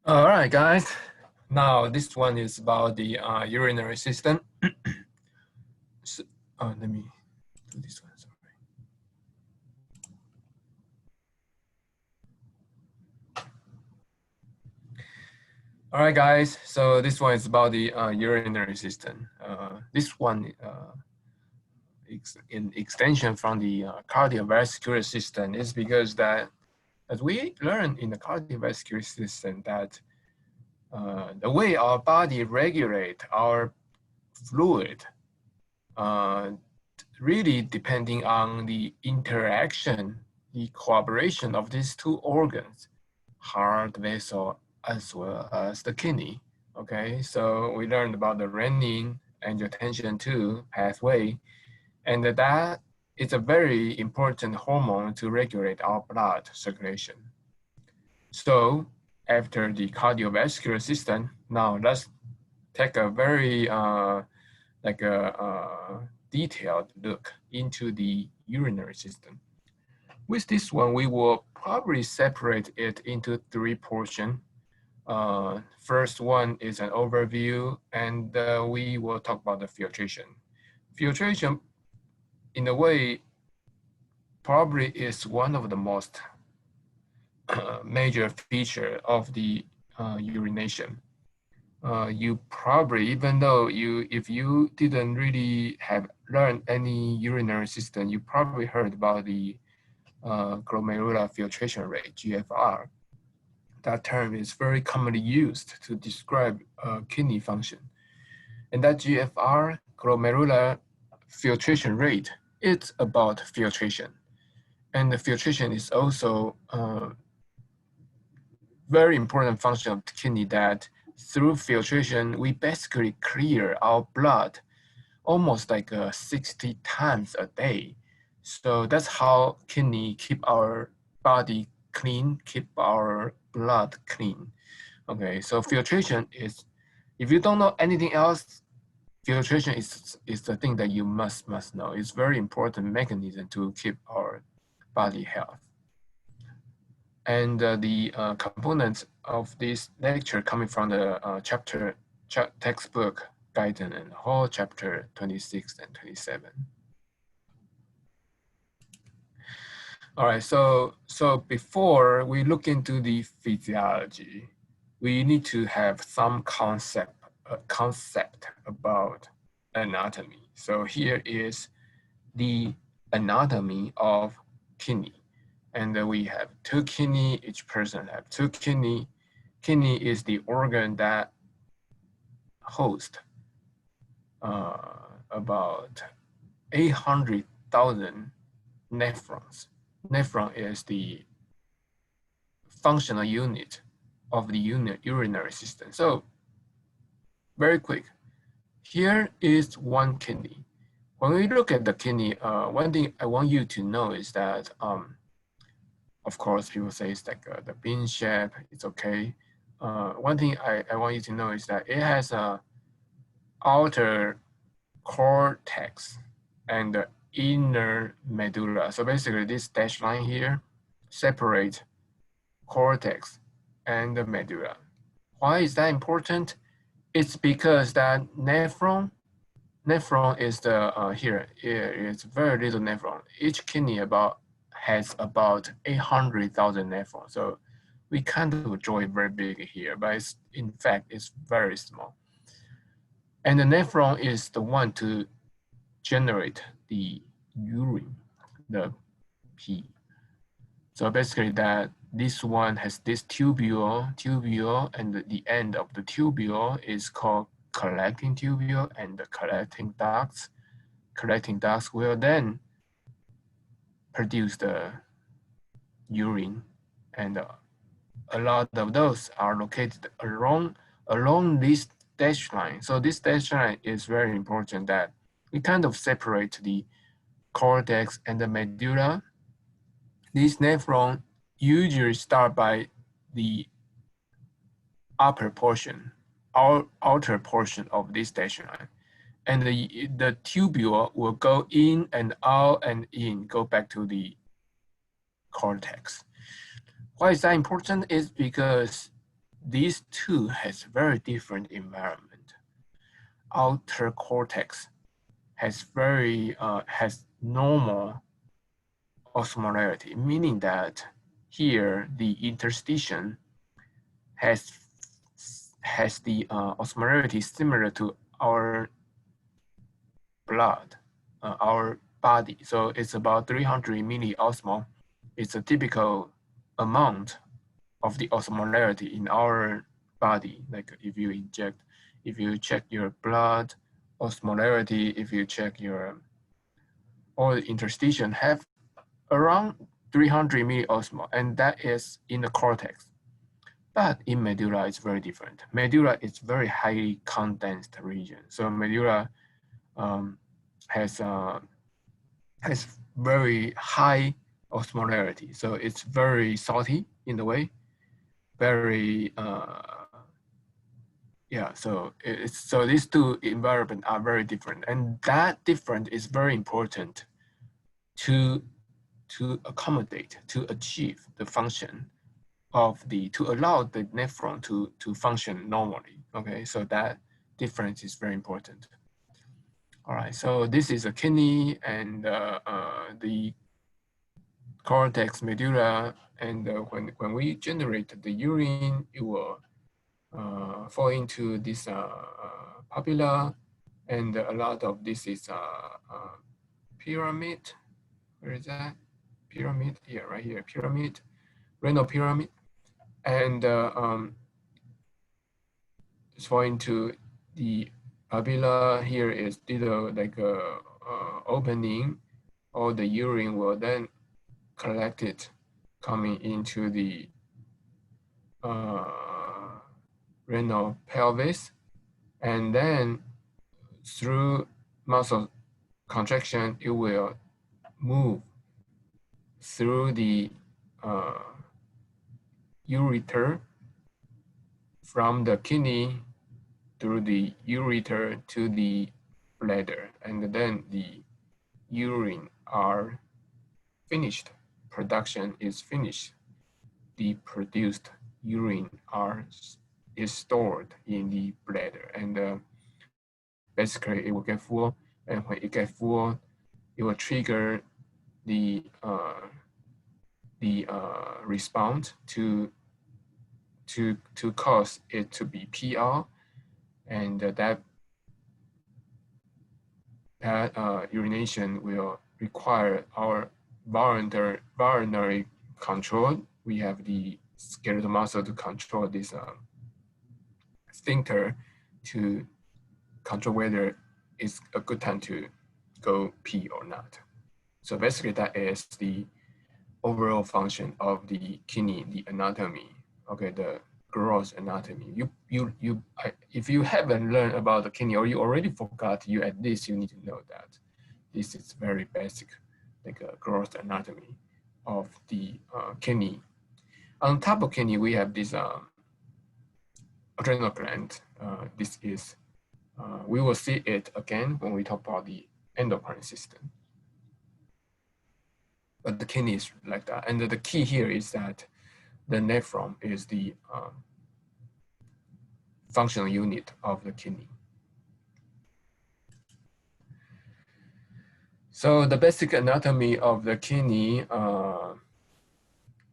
All right, guys. Now this one is about the urinary system. So, let me do this one. Sorry. All right, guys. So this one is about the urinary system. This one in extension from the cardiovascular system is because that, as we learned in the cardiovascular system, that the way our body regulate our fluid really depending on the interaction, the cooperation of these two organs, heart vessel as well as the kidney. Okay, so we learned about the renin, angiotensin II pathway, and that is a very important hormone to regulate our blood circulation. So after the cardiovascular system, now let's take a very detailed look into the urinary system. With this one, we will probably separate it into three portions. First one is an overview, and we will talk about the filtration. Filtration, in a way, probably is one of the most major feature of the urination. You probably, even though if you didn't really have learned any urinary system, you probably heard about the glomerular filtration rate, GFR. That term is very commonly used to describe kidney function. And that GFR, glomerular filtration rate, it's about filtration. And the filtration is also very important function of the kidney that through filtration, we basically clear our blood almost like 60 times a day. So that's how kidney keep our body clean, keep our blood clean. Okay, so filtration is, if you don't know anything else, filtration is the thing that you must know. It's very important mechanism to keep our body health. And the components of this lecture coming from the textbook guidance and whole chapter 26 and 27. All right, so before we look into the physiology, we need to have some concept about anatomy. So here is the anatomy of kidney. And we have two kidney, each person have two kidney. Kidney is the organ that hosts about 800,000 nephrons. Nephron is the functional unit of the urinary system. So very quick, here is one kidney. When we look at the kidney, one thing I want you to know is that, of course, people say it's like the bean shape, it's okay. One thing I want you to know is that it has a outer cortex and the inner medulla. So basically this dashed line here separates cortex and the medulla. Why is that important? It's because that nephron is the, here, it's very little nephron. Each kidney has about 800,000 nephrons. So we kind of draw it very big here, but in fact, it's very small. And the nephron is the one to generate the urine, the pee. So basically that this one has this tubule, and the end of the tubule is called collecting tubule, and the collecting ducts will then produce the urine, and a lot of those are located along this dashed line. So this dashed line is very important that we kind of separate the cortex and the medulla. These nephrons usually start by the upper portion, outer portion of this dashed line. And the tubule will go in and out and in, go back to the cortex. Why is that important? Is because these two has very different environment. Outer cortex has has normal osmolarity, meaning that here the interstitium has the osmolarity similar to our blood, our body. So it's about 300 milliosmol. It's a typical amount of the osmolarity in our body. Like if you check your blood osmolarity, if you check your all the interstitium have around 300 milliosmol, and that is in the cortex. But in medulla, it's very different. Medulla is very highly condensed region. So medulla has very high osmolarity. So it's very salty in the way, very yeah. So so these two environments are very different, and that difference is very important to accommodate, to achieve the function of to allow the nephron to function normally. Okay, so that difference is very important. All right, so this is a kidney and the cortex medulla, and when we generate the urine, it will fall into this papilla, and a lot of this is pyramid. Where is that? Pyramid, yeah, right here, pyramid, renal pyramid, and it's fall into the papilla. Here is little like a opening. All the urine will then collect it, coming into the renal pelvis, and then through muscle contraction, it will move through the ureter from the kidney through the ureter to the bladder, and then the urine are finished. Production is finished. The produced urine is stored in the bladder, and basically it will get full. And when it gets full, it will trigger the response to cause it to be PR, and that urination will require our voluntary control. We have the skeletal muscle to control this sphincter to control whether it's a good time to go pee or not. So basically that is the overall function of the kidney, the anatomy, okay, the gross anatomy. If you haven't learned about the kidney or you already forgot, at least you need to know that this is very basic, like a gross anatomy of the kidney. On top of kidney, we have this adrenal gland. This is, we will see it again when we talk about the endocrine system. But the kidney is like that. And the key here is that the nephron is the functional unit of the kidney. So the basic anatomy of the kidney,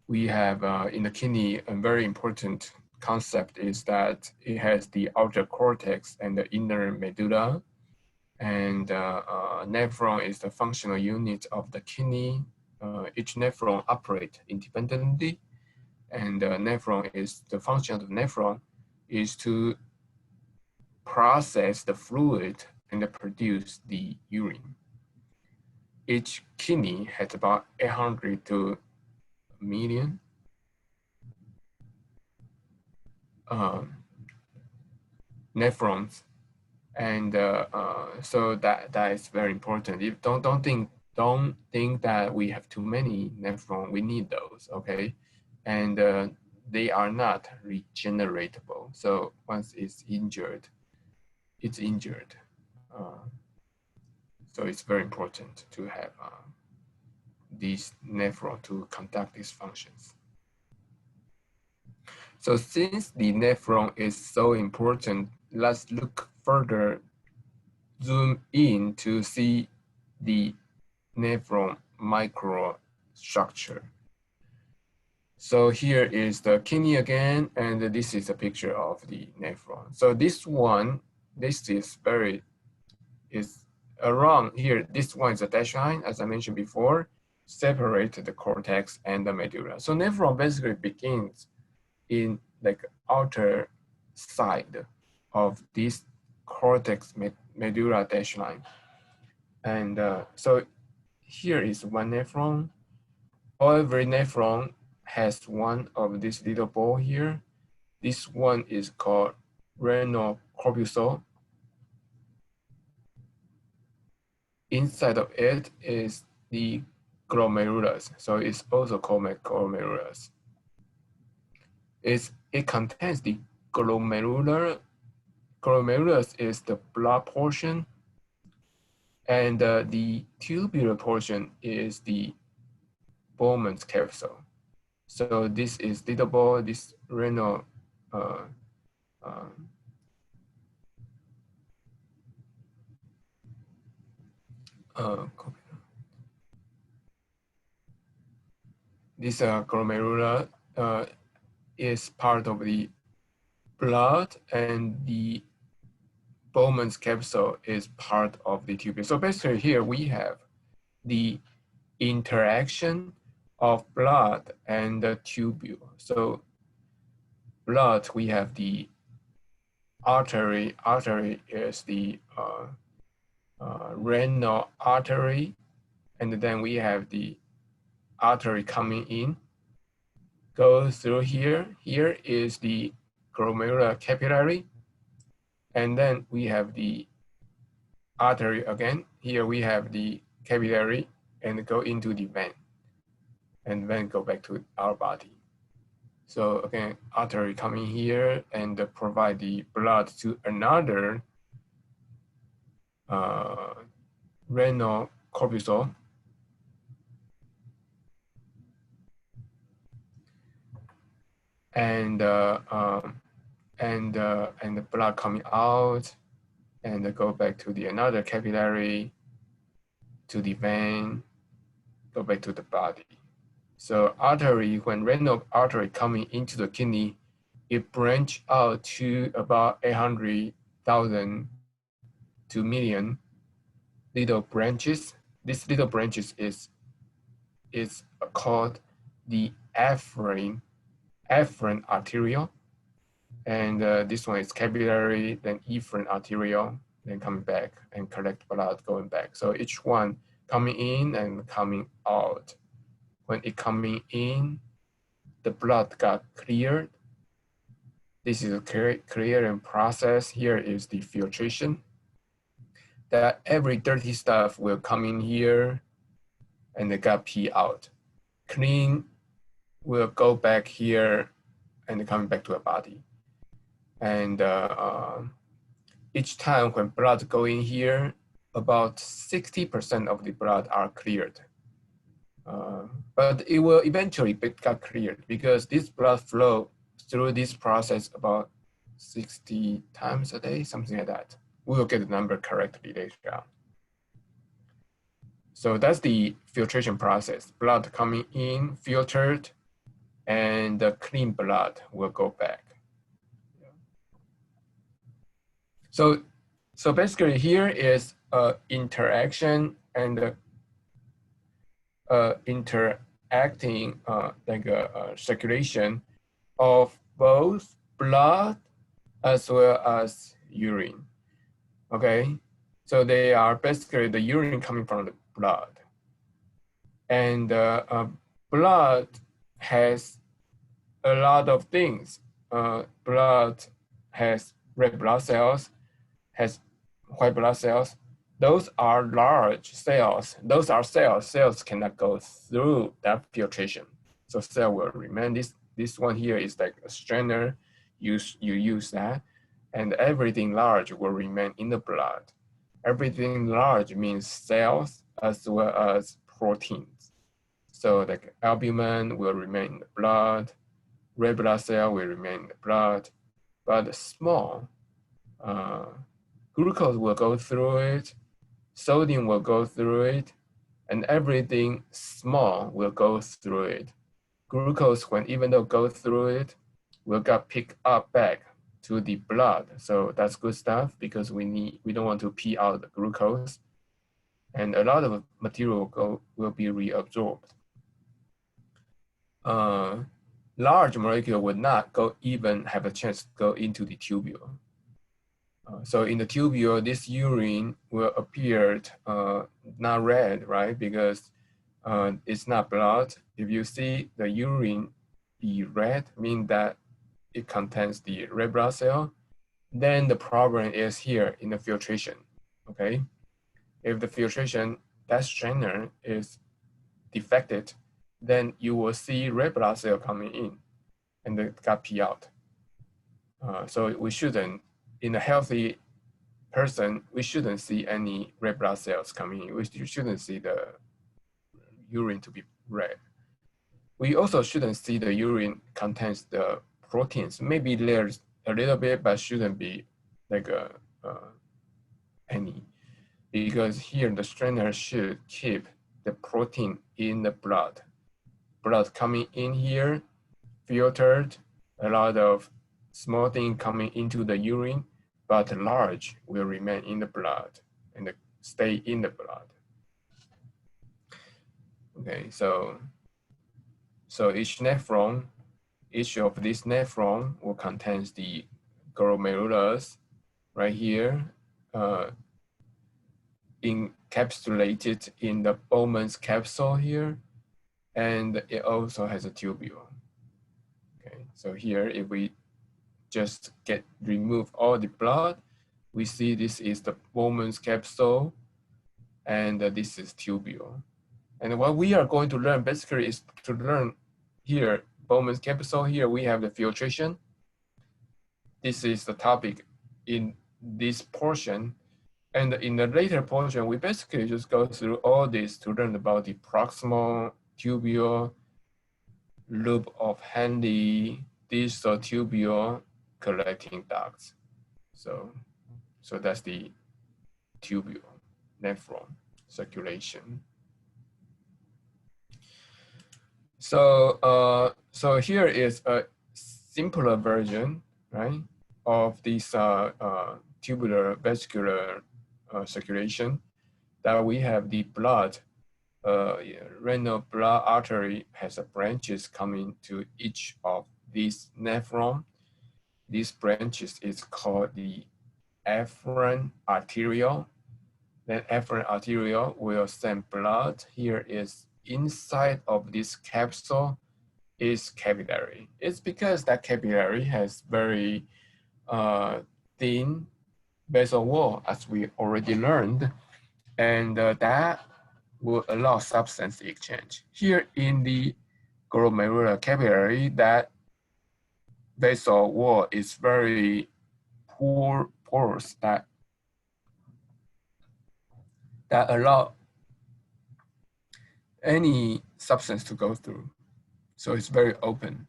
we have in the kidney a very important concept is that it has the outer cortex and the inner medulla, and nephron is the functional unit of the kidney. Each nephron operates independently, and nephron is the function of the nephron is to process the fluid and produce the urine. Each kidney has about 800 to a million nephrons, and so that is very important. If don't think that we have too many nephrons. We need those, okay, and they are not regeneratable. So once it's injured, it's injured. So it's very important to have these nephrons to conduct these functions. So since the nephron is so important, let's look further, zoom in to see the nephron microstructure. So here is the kidney again, and this is a picture of the nephron. So this is around here. This one is a dash line, as I mentioned before, separate the cortex and the medulla. So nephron basically begins in like outer side of this cortex medulla dash line. And so here is one nephron. Every nephron has one of this little ball here. This one is called renal corpuscle. Inside of it is the glomerulus. So it's also called glomerulus. It contains the glomerulus is the blood portion, and the tubular portion is the Bowman's capsule. So this is little ball, this renal this glomerular is part of the blood, and the Bowman's capsule is part of the tubule. So basically here we have the interaction of blood and the tubule. So blood, we have the artery. Artery is the renal artery, and then we have the artery coming in, goes through here. Here is the glomerular capillary, and then we have the artery again. Here we have the capillary and go into the vein, and then go back to our body. So again, artery coming here and provide the blood to another renal corpuscle. And the blood coming out and go back to the another capillary, to the vein, go back to the body. So artery, when renal artery coming into the kidney, it branch out to about 800,000 to million little branches. These little branches is called the afferent arteriole. And this one is capillary, then efferent arteriole, then coming back and collect blood going back. So each one coming in and coming out. When it coming in, the blood got cleared. This is a clearing process. Here is the filtration. That every dirty stuff will come in here and it got pee out. Clean will go back here and coming back to a body. And each time when blood go in here, about 60% of the blood are cleared. But it will eventually get cleared because this blood flow through this process about 60 times a day, something like that. We will get the number correctly later on. So that's the filtration process. Blood coming in, filtered, and the clean blood will go back. So basically here is interaction and interacting circulation of both blood as well as urine. Okay, so they are basically the urine coming from the blood, and blood has a lot of things. Blood has red blood cells, has white blood cells. Those are large cells. Those are cells. Cells cannot go through that filtration. So cell will remain. This one here is like a strainer. You use that, and everything large will remain in the blood. Everything large means cells as well as proteins. So like albumin will remain in the blood, red blood cell will remain in the blood, but small glucose will go through it, sodium will go through it, and everything small will go through it. Glucose, when even though go through it, will get picked up back to the blood. So that's good stuff because we don't want to pee out the glucose, and a lot of material will be reabsorbed. Large molecule would not even have a chance to go into the tubule. So in the tubule, this urine will appear not red, right? Because it's not blood. If you see the urine be red, mean that it contains the red blood cell. Then the problem is here in the filtration, okay? If the filtration, that strainer is defected, then you will see red blood cell coming in and it got pee out. So we shouldn't, in a healthy person, we shouldn't see any red blood cells coming in. We shouldn't see the urine to be red. We also shouldn't see the urine contains the proteins. Maybe there's a little bit, but shouldn't be like any. Because here the strainer should keep the protein in the blood. Blood coming in here, filtered, a lot of small thing coming into the urine, but large will remain in the blood and stay in the blood. Okay, so each nephron, each of these nephron will contains the glomerulus right here, encapsulated in the Bowman's capsule here, and it also has a tubule. Okay, so here if we just remove all the blood, we see this is the Bowman's capsule, and this is tubule. And what we are going to learn basically is to learn here, Bowman's capsule, here we have the filtration. This is the topic in this portion. And in the later portion, we basically just go through all this to learn about the proximal tubule, loop of Henle, distal tubule, collecting ducts. So that's the tubule, nephron, circulation. So here is a simpler version, right, of this tubular vascular circulation. That we have the blood, renal blood artery has branches coming to each of these nephron. These branches is called the afferent arteriole. Then afferent arteriole will send blood. Here is inside of this capsule is capillary. It's because that capillary has very thin basal wall, as we already learned, and that will allow substance exchange. Here in the glomerular capillary, that basal wall is very porous, that allow any substance to go through. So it's very open.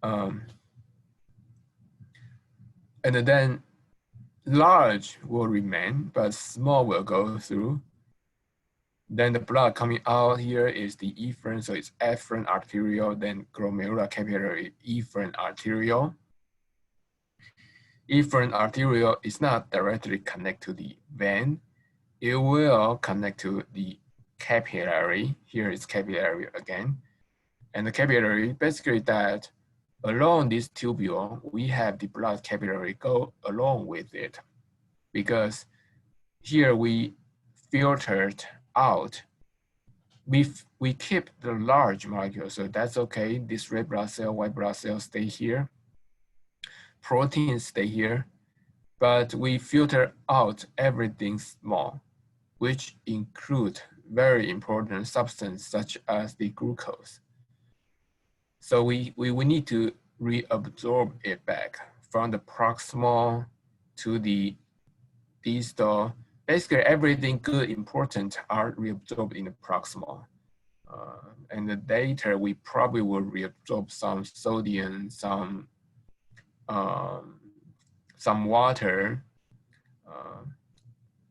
And then large will remain, but small will go through. Then the blood coming out here is the efferent, so it's afferent arteriole, then glomerular capillary, efferent arteriole. Efferent arteriole is not directly connected to the vein. It will connect to the capillary. Here is capillary again. And the capillary, basically that along this tubule, we have the blood capillary go along with it. Because here we filtered out, we keep the large molecule, so that's okay. This red blood cell, white blood cell stay here. Proteins stay here, but we filter out everything small, which include very important substance such as the glucose. So we need to reabsorb it back from the proximal to the distal. Basically everything good, important are reabsorbed in the proximal. And the later we probably will reabsorb some sodium, um, some water.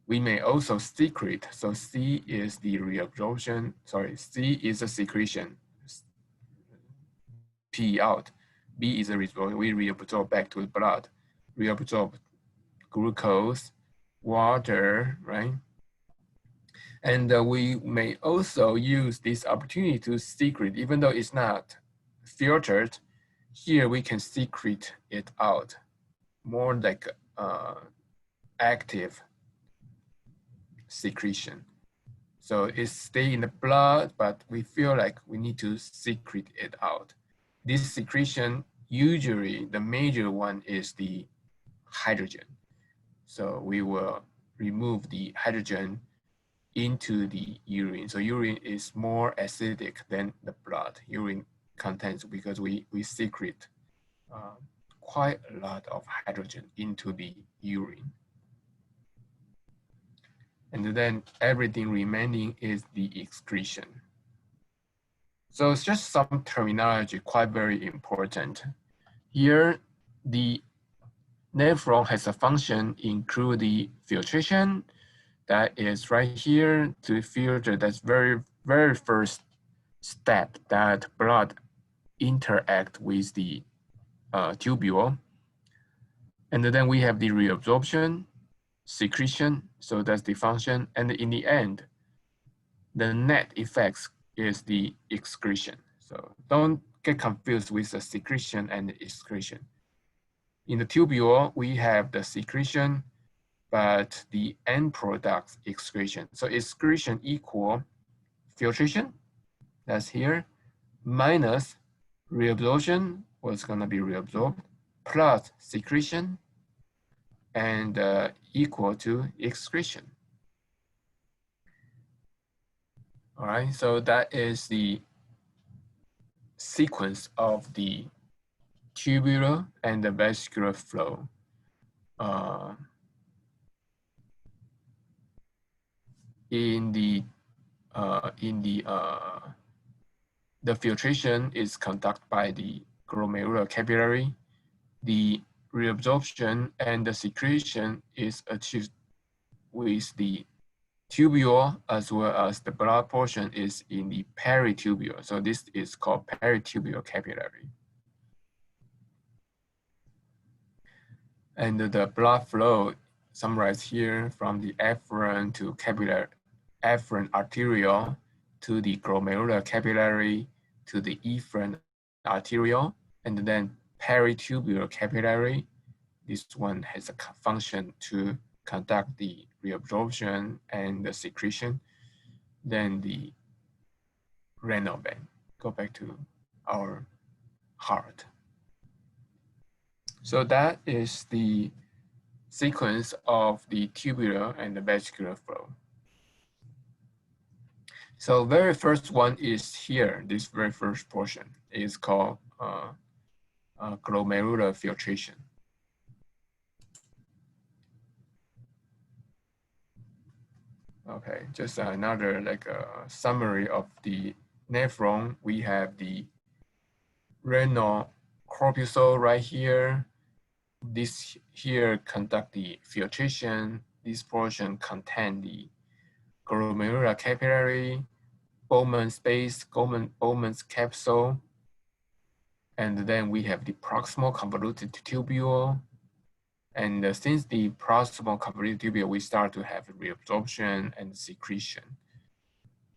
We may also secrete. So C is the reabsorption. Sorry, C is a secretion. P out. B is a reabsorption. We reabsorb back to the blood. Reabsorb glucose, water, right? And we may also use this opportunity to secrete, even though it's not filtered. Here we can secrete it out, more like active secretion. So it stays in the blood, but we feel like we need to secrete it out. This secretion, usually the major one is the hydrogen. So we will remove the hydrogen into the urine. So urine is more acidic than the blood. Urine contains, because we secrete quite a lot of hydrogen into the urine. And then everything remaining is the excretion. So it's just some terminology, quite very important. Here, the nephron has a function include the filtration, that is right here to filter. That's very first step that blood interact with the tubule. And then we have the reabsorption, secretion, so that's the function. And in the end, the net effects is the excretion. So don't get confused with the secretion and the excretion. In the tubule, we have the secretion, but the end product excretion. So excretion equal filtration, that's here, minus reabsorption, what's gonna be reabsorbed, plus secretion, and equal to excretion. All right, so that is the sequence of the tubular and the vascular flow. The filtration is conducted by the glomerular capillary. The reabsorption and the secretion is achieved with the tubule, as well as the blood portion is in the peritubule. So this is called peritubular capillary. And the blood flow summarized here from the afferent to capillary, afferent arterial to the glomerular capillary to the efferent arterial, and then peritubular capillary. This one has a function to conduct the reabsorption and the secretion. Then the renal vein. Go back to our heart. So that is the sequence of the tubular and the vascular flow. So very first one is here. This very first portion is called glomerular filtration. Okay, just another like a summary of the nephron. We have the renal corpuscle right here. This here conduct the filtration. This portion contain the glomerular capillary, Bowman's space, Bowman's capsule. And then we have the proximal convoluted tubule. And since the proximal convoluted tubule, we start to have reabsorption and secretion.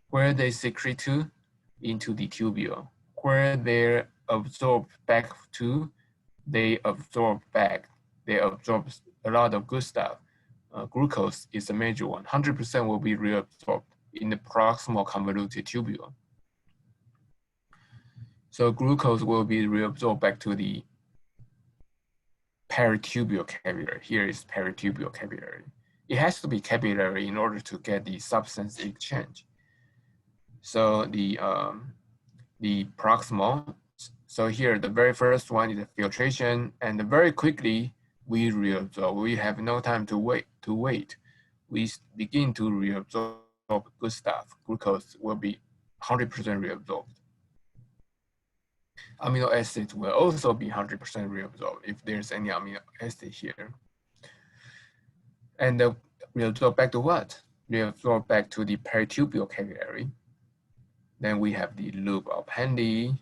Where they secrete to? Into the tubule. Where they absorb back to? They absorb back. They absorb a lot of good stuff. Glucose is a major one. 100% will be reabsorbed in the proximal convoluted tubule. So glucose will be reabsorbed back to the peritubular capillary. Here is peritubular capillary. It has to be capillary in order to get the substance exchange. So the proximal. So here, the very first one is the filtration, and very quickly we reabsorb. We have no time to wait. We begin to reabsorb good stuff. Glucose will be 100% reabsorbed. Amino acids will also be 100% reabsorbed if there's any amino acid here. And reabsorb back to what? Reabsorb back to the peritubular capillary. Then we have the loop of Henle,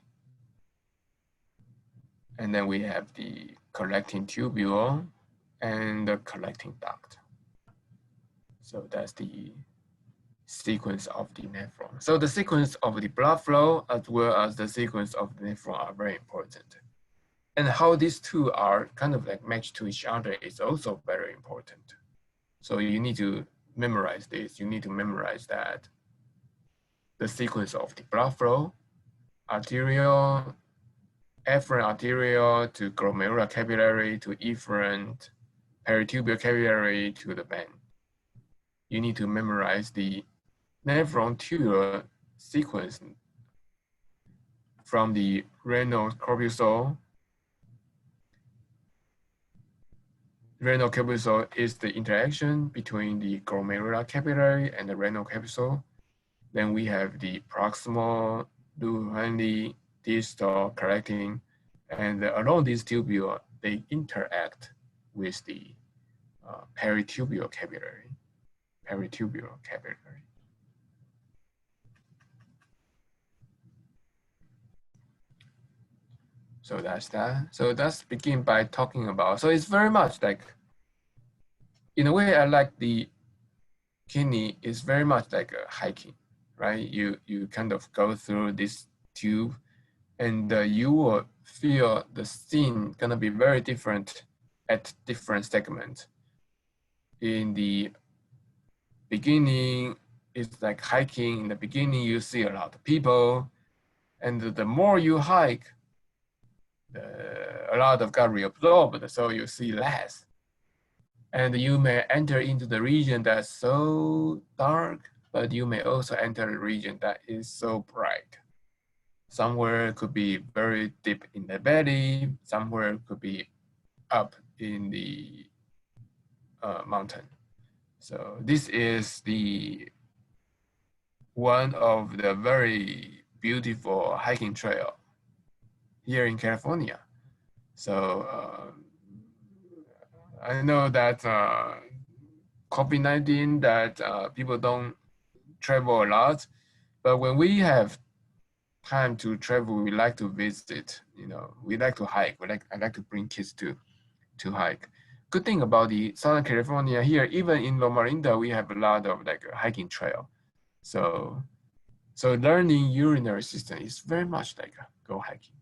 and then we have the collecting tubule and the collecting duct. So that's the sequence of the nephron. So the sequence of the blood flow as well as the sequence of the nephron are very important. And how these two are kind of like matched to each other is also very important. So you need to memorize this. You need to memorize that the sequence of the blood flow, arterial, efferent arterial to glomerular capillary to efferent peritubular capillary to the vein. You need to memorize the nephron tubular sequence from the renal corpuscle. Renal corpuscle is the interaction between the glomerular capillary and the renal corpuscle. Then we have the proximal, Henle, distal, collecting, and along these tubule, they interact with the peritubular capillary. Peritubular capillary. So that's that. So let's begin by talking about, so it's very much like, in a way, I like the kidney is very much like a hiking, right? You kind of go through this tube and you will feel the scene gonna be very different at different segments. In the beginning, it's like hiking. In the beginning, you see a lot of people, and the more you hike, a lot of got reabsorbed, so you see less. And you may enter into the region that's so dark, but you may also enter a region that is so bright. Somewhere could be very deep in the belly, somewhere could be up in the mountain. So this is the one of the very beautiful hiking trail here in California. So I know that COVID-19 that people don't travel a lot, but when we have time to travel, we like to visit. You know, we like to hike. I like to bring kids to hike. Good thing about the Southern California here, even in Loma Linda, we have a lot of like a hiking trail. So learning urinary system is very much like go hiking,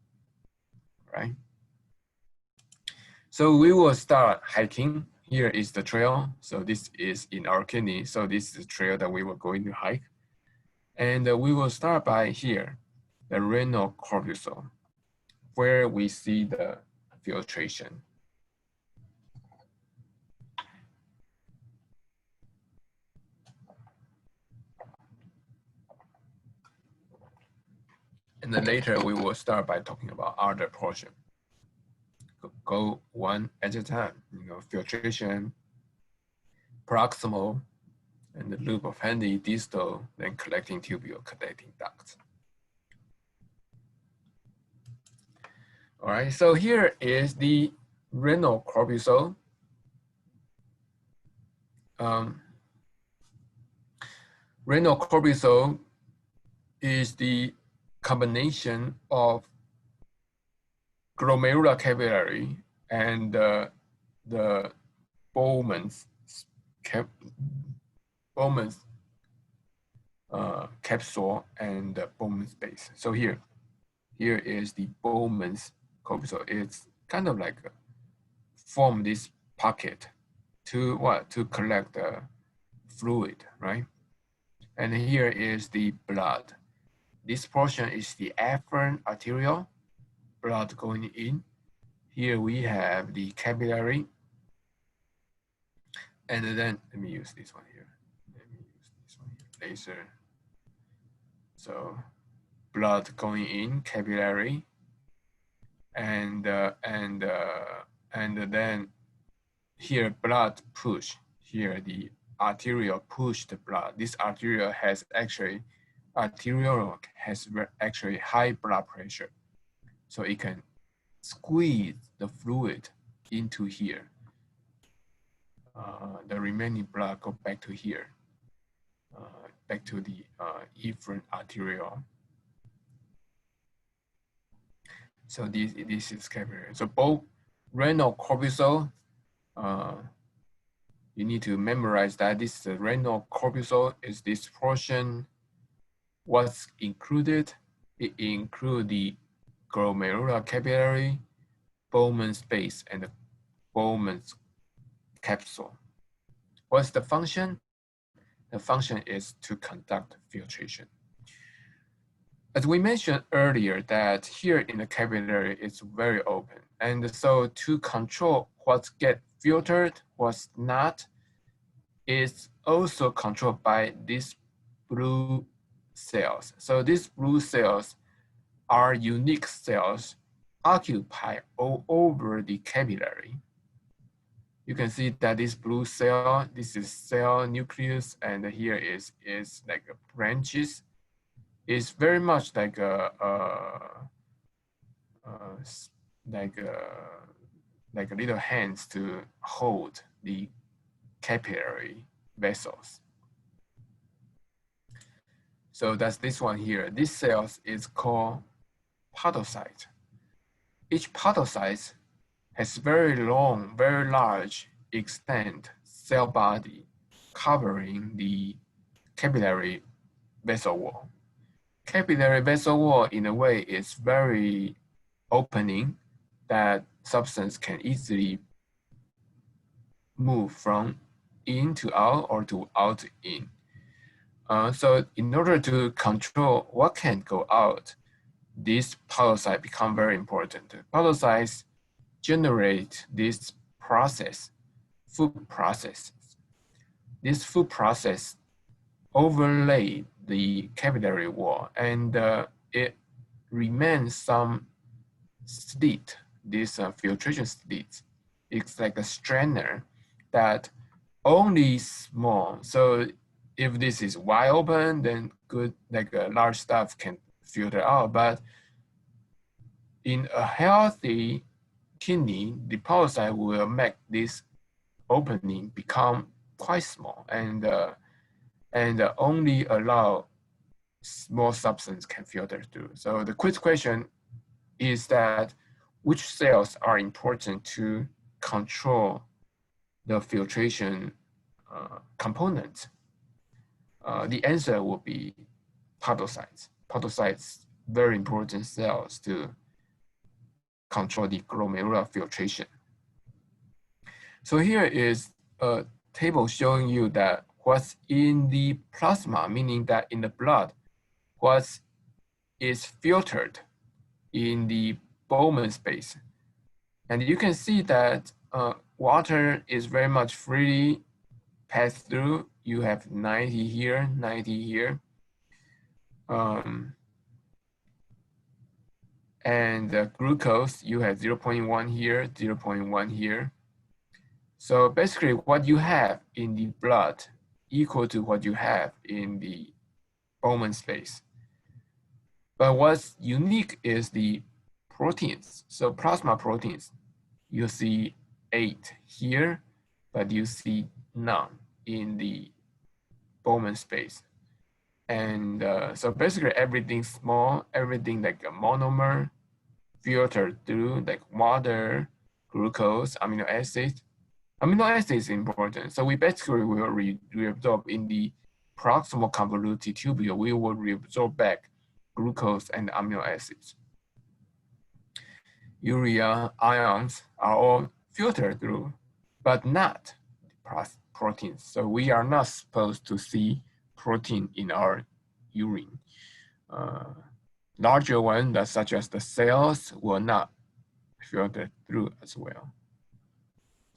right? So we will start hiking. Here is the trail. So this is in our kidney. So this is the trail that we were going to hike. And we will start by here, the renal corpuscle, where we see the filtration. And then later we will start by talking about other portion. Go one at a time, you know, filtration, proximal, and the loop of Henle, distal, then collecting tubule, collecting ducts. All right, so here is the renal corpuscle. Renal corpuscle is the combination of glomerular capillary and the Bowman's capsule and the Bowman's base. So here is the Bowman's corpuscle. It's kind of like form this pocket to what? To collect the fluid, right? And here is the blood. This portion is the afferent arterial, blood going in. Here we have the capillary. And then let me use this one here. Let me use this one here, laser. So blood going in, capillary, and then here blood push. Here the arterial push the blood. This arterial has actually arteriole has actually high blood pressure. So it can squeeze the fluid into here. The remaining blood go back to here, back to the efferent arteriole. So this is capillary. So both renal corpuscle, you need to memorize that this is the renal corpuscle is this portion. What's included? It includes the glomerular capillary, Bowman space, and the Bowman's capsule. What's the function? The function is to conduct filtration. As we mentioned earlier, that here in the capillary, it's very open. And so to control what gets filtered, what's not, is also controlled by these blue cells. So these blue cells are unique cells occupy all over the capillary. You can see that this blue cell, this is cell nucleus, and here is like a branches. It's very much like like a little hands to hold the capillary vessels. So that's this one here. This cells is called podocyte. Each podocyte has very long, very large extent cell body covering the capillary vessel wall. Capillary vessel wall, in a way, is very opening that substance can easily move from in to out or to out to in. So in order to control what can go out, this podocyte become very important. Podocytes generate this process, food process. This food process overlay the capillary wall, and it remains some slit, this filtration slit. It's like a strainer that only small. So if this is wide open, then good, like a large stuff can filter out. But in a healthy kidney, the podocyte will make this opening become quite small and only allow small substance can filter through. So the quick question is that which cells are important to control the filtration component? The answer will be podocytes. Podocytes, very important cells to control the glomerular filtration. So here is a table showing you that what's in the plasma, meaning that in the blood, what is filtered in the Bowman space. And you can see that water is very much freely passed through. You have 90 here, 90 here. And glucose, you have 0.1 here, 0.1 here. So basically what you have in the blood equal to what you have in the Bowman space. But what's unique is the proteins. So plasma proteins, you see 8 here, but you see none in the Bowman space. And so basically everything small, everything like a monomer filtered through like water, glucose, amino acids. Amino acids is important. So we basically will reabsorb in the proximal convoluted tubule, we will reabsorb back glucose and amino acids. Urea ions are all filtered through, but not proteins. So we are not supposed to see protein in our urine. Larger ones, such as the cells, will not filter through as well.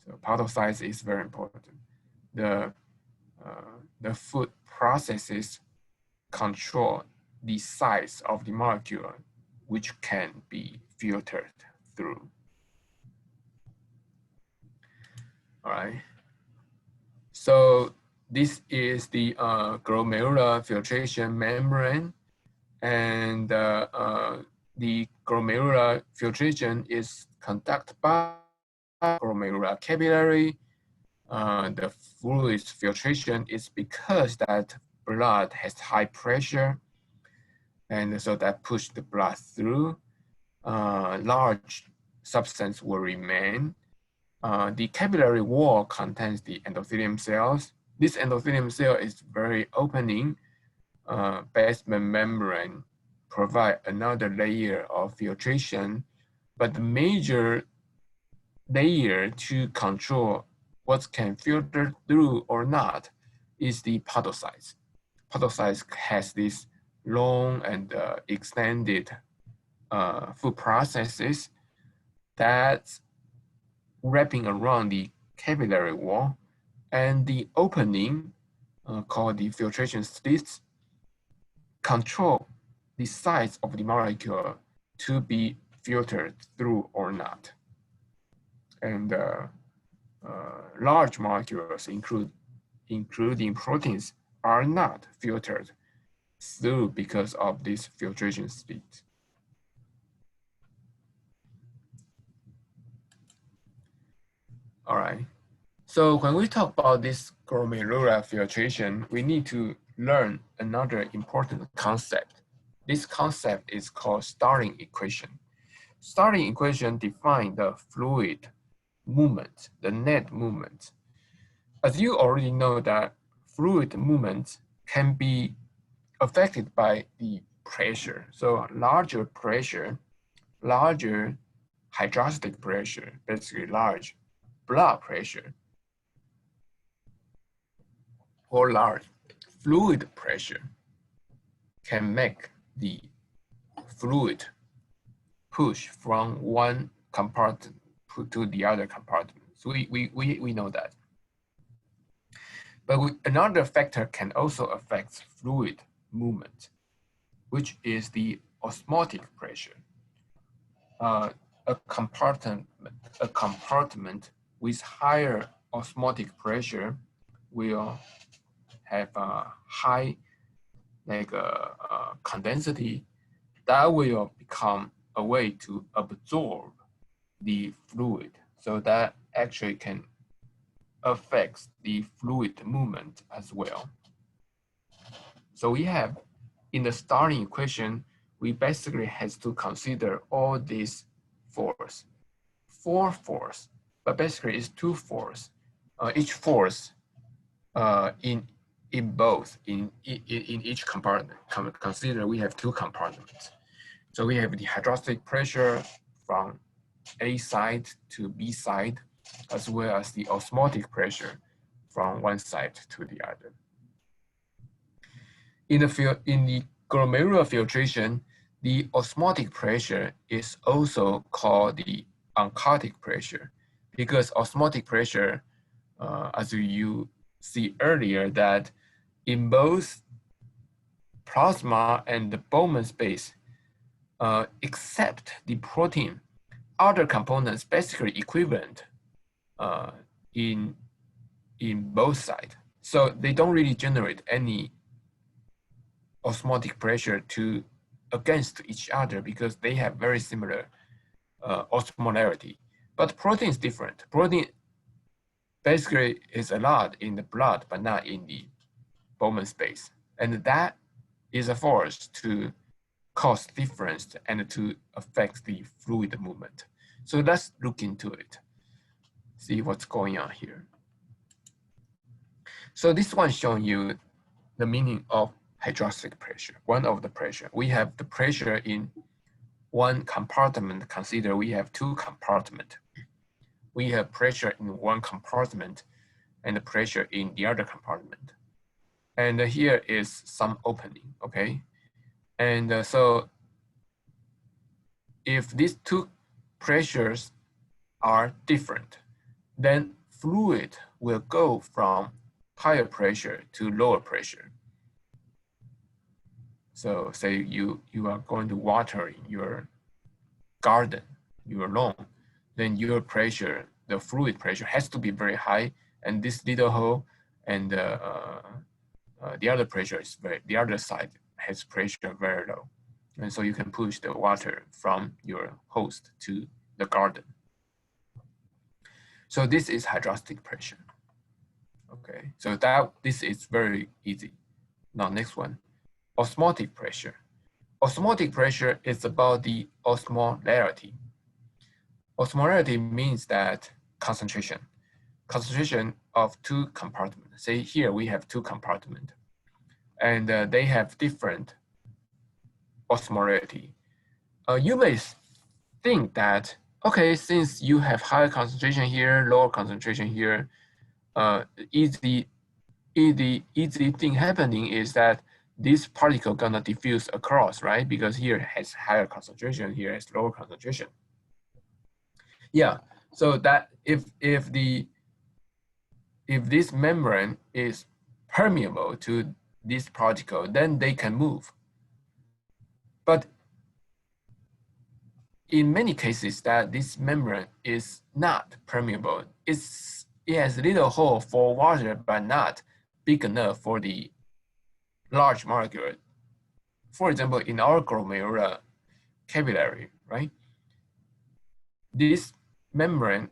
So podocytes is very important. The food processes control the size of the molecule, which can be filtered through. All right. So this is the glomerular filtration membrane, and the glomerular filtration is conducted by glomerular capillary. The fluid filtration is because that blood has high pressure, and so that push the blood through. Large substance will remain. The capillary wall contains the endothelium cells. This endothelium cell is very opening. Basement membrane provide another layer of filtration, but the major layer to control what can filter through or not is the podocytes. Podocytes has this long and extended food processes that's wrapping around the capillary wall, and the opening called the filtration slits control the size of the molecule to be filtered through or not. And large molecules, including proteins, are not filtered through because of this filtration slit. All right. So when we talk about this glomerular filtration, we need to learn another important concept. This concept is called Starling equation. Starling equation defines the fluid movement, the net movement. As you already know that fluid movement can be affected by the pressure. So larger pressure, larger hydrostatic pressure, basically large blood pressure, or large fluid pressure can make the fluid push from one compartment to the other compartment. So we know that. But another factor can also affect fluid movement, which is the osmotic pressure. A compartment with higher osmotic pressure will have a high condensity that will become a way to absorb the fluid. So that actually can affect the fluid movement as well. So we have, in the Starling equation, we basically has to consider all these force, four force, but basically it's two force. Each force in each compartment. Consider we have two compartments. So we have the hydrostatic pressure from A side to B side, as well as the osmotic pressure from one side to the other. In the glomerular filtration, the osmotic pressure is also called the oncotic pressure, because osmotic pressure, as you see earlier, that in both plasma and the Bowman space, except the protein, other components basically equivalent in both sides. So they don't really generate any osmotic pressure against each other because they have very similar osmolarity. But protein is different. Protein basically is a lot in the blood, but not in the Bowman space. And that is a force to cause difference and to affect the fluid movement. So let's look into it, see what's going on here. So this one showing you the meaning of hydrostatic pressure, one of the pressure. We have the pressure in one compartment. Consider we have two compartments. We have pressure in one compartment and the pressure in the other compartment. And here is some opening, okay? And so if these two pressures are different, then fluid will go from higher pressure to lower pressure. So say you are going to water your garden, your lawn, then your pressure, the fluid pressure has to be very high, and this little hole and the other pressure is the other side has pressure very low. And so you can push the water from your host to the garden. So this is hydrostatic pressure. Okay, so this is very easy. Now next one, osmotic pressure. Osmotic pressure is about the osmolarity. Osmolarity means that concentration of two compartments. Say here we have two compartments, and they have different osmolarity. You may think that, okay, since you have higher concentration here, lower concentration here, easy thing happening is that this particle gonna diffuse across, right? Because here has higher concentration, here has lower concentration. Yeah, so that if this membrane is permeable to this particle, then they can move. But in many cases that this membrane is not permeable, it has little hole for water, but not big enough for the large molecule. For example, in our glomerular capillary, right? This membrane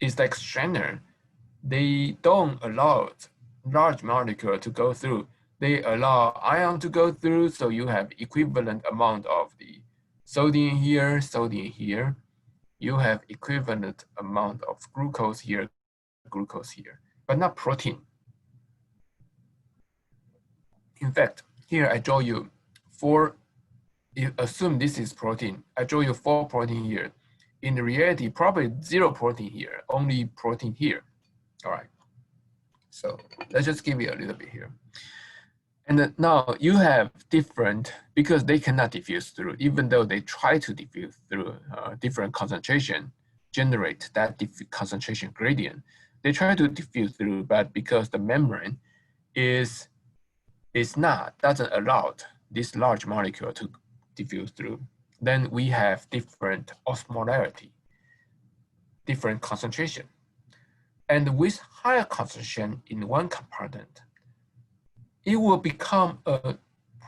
is like strainer. They don't allow large molecule to go through. They allow ion to go through, so you have equivalent amount of the sodium here, sodium here. You have equivalent amount of glucose here, glucose here, but not protein. In fact, here I draw you assume this is protein. I draw you 4 protein here. In reality, probably 0 protein here, only protein here. All right. So let's just give you a little bit here. And now you have different, because they cannot diffuse through, even though they try to diffuse through different concentration, generate that concentration gradient. They try to diffuse through, but because the membrane doesn't allow this large molecule to diffuse through, then we have different osmolarity, different concentration. And with higher concentration in one compartment, it will become a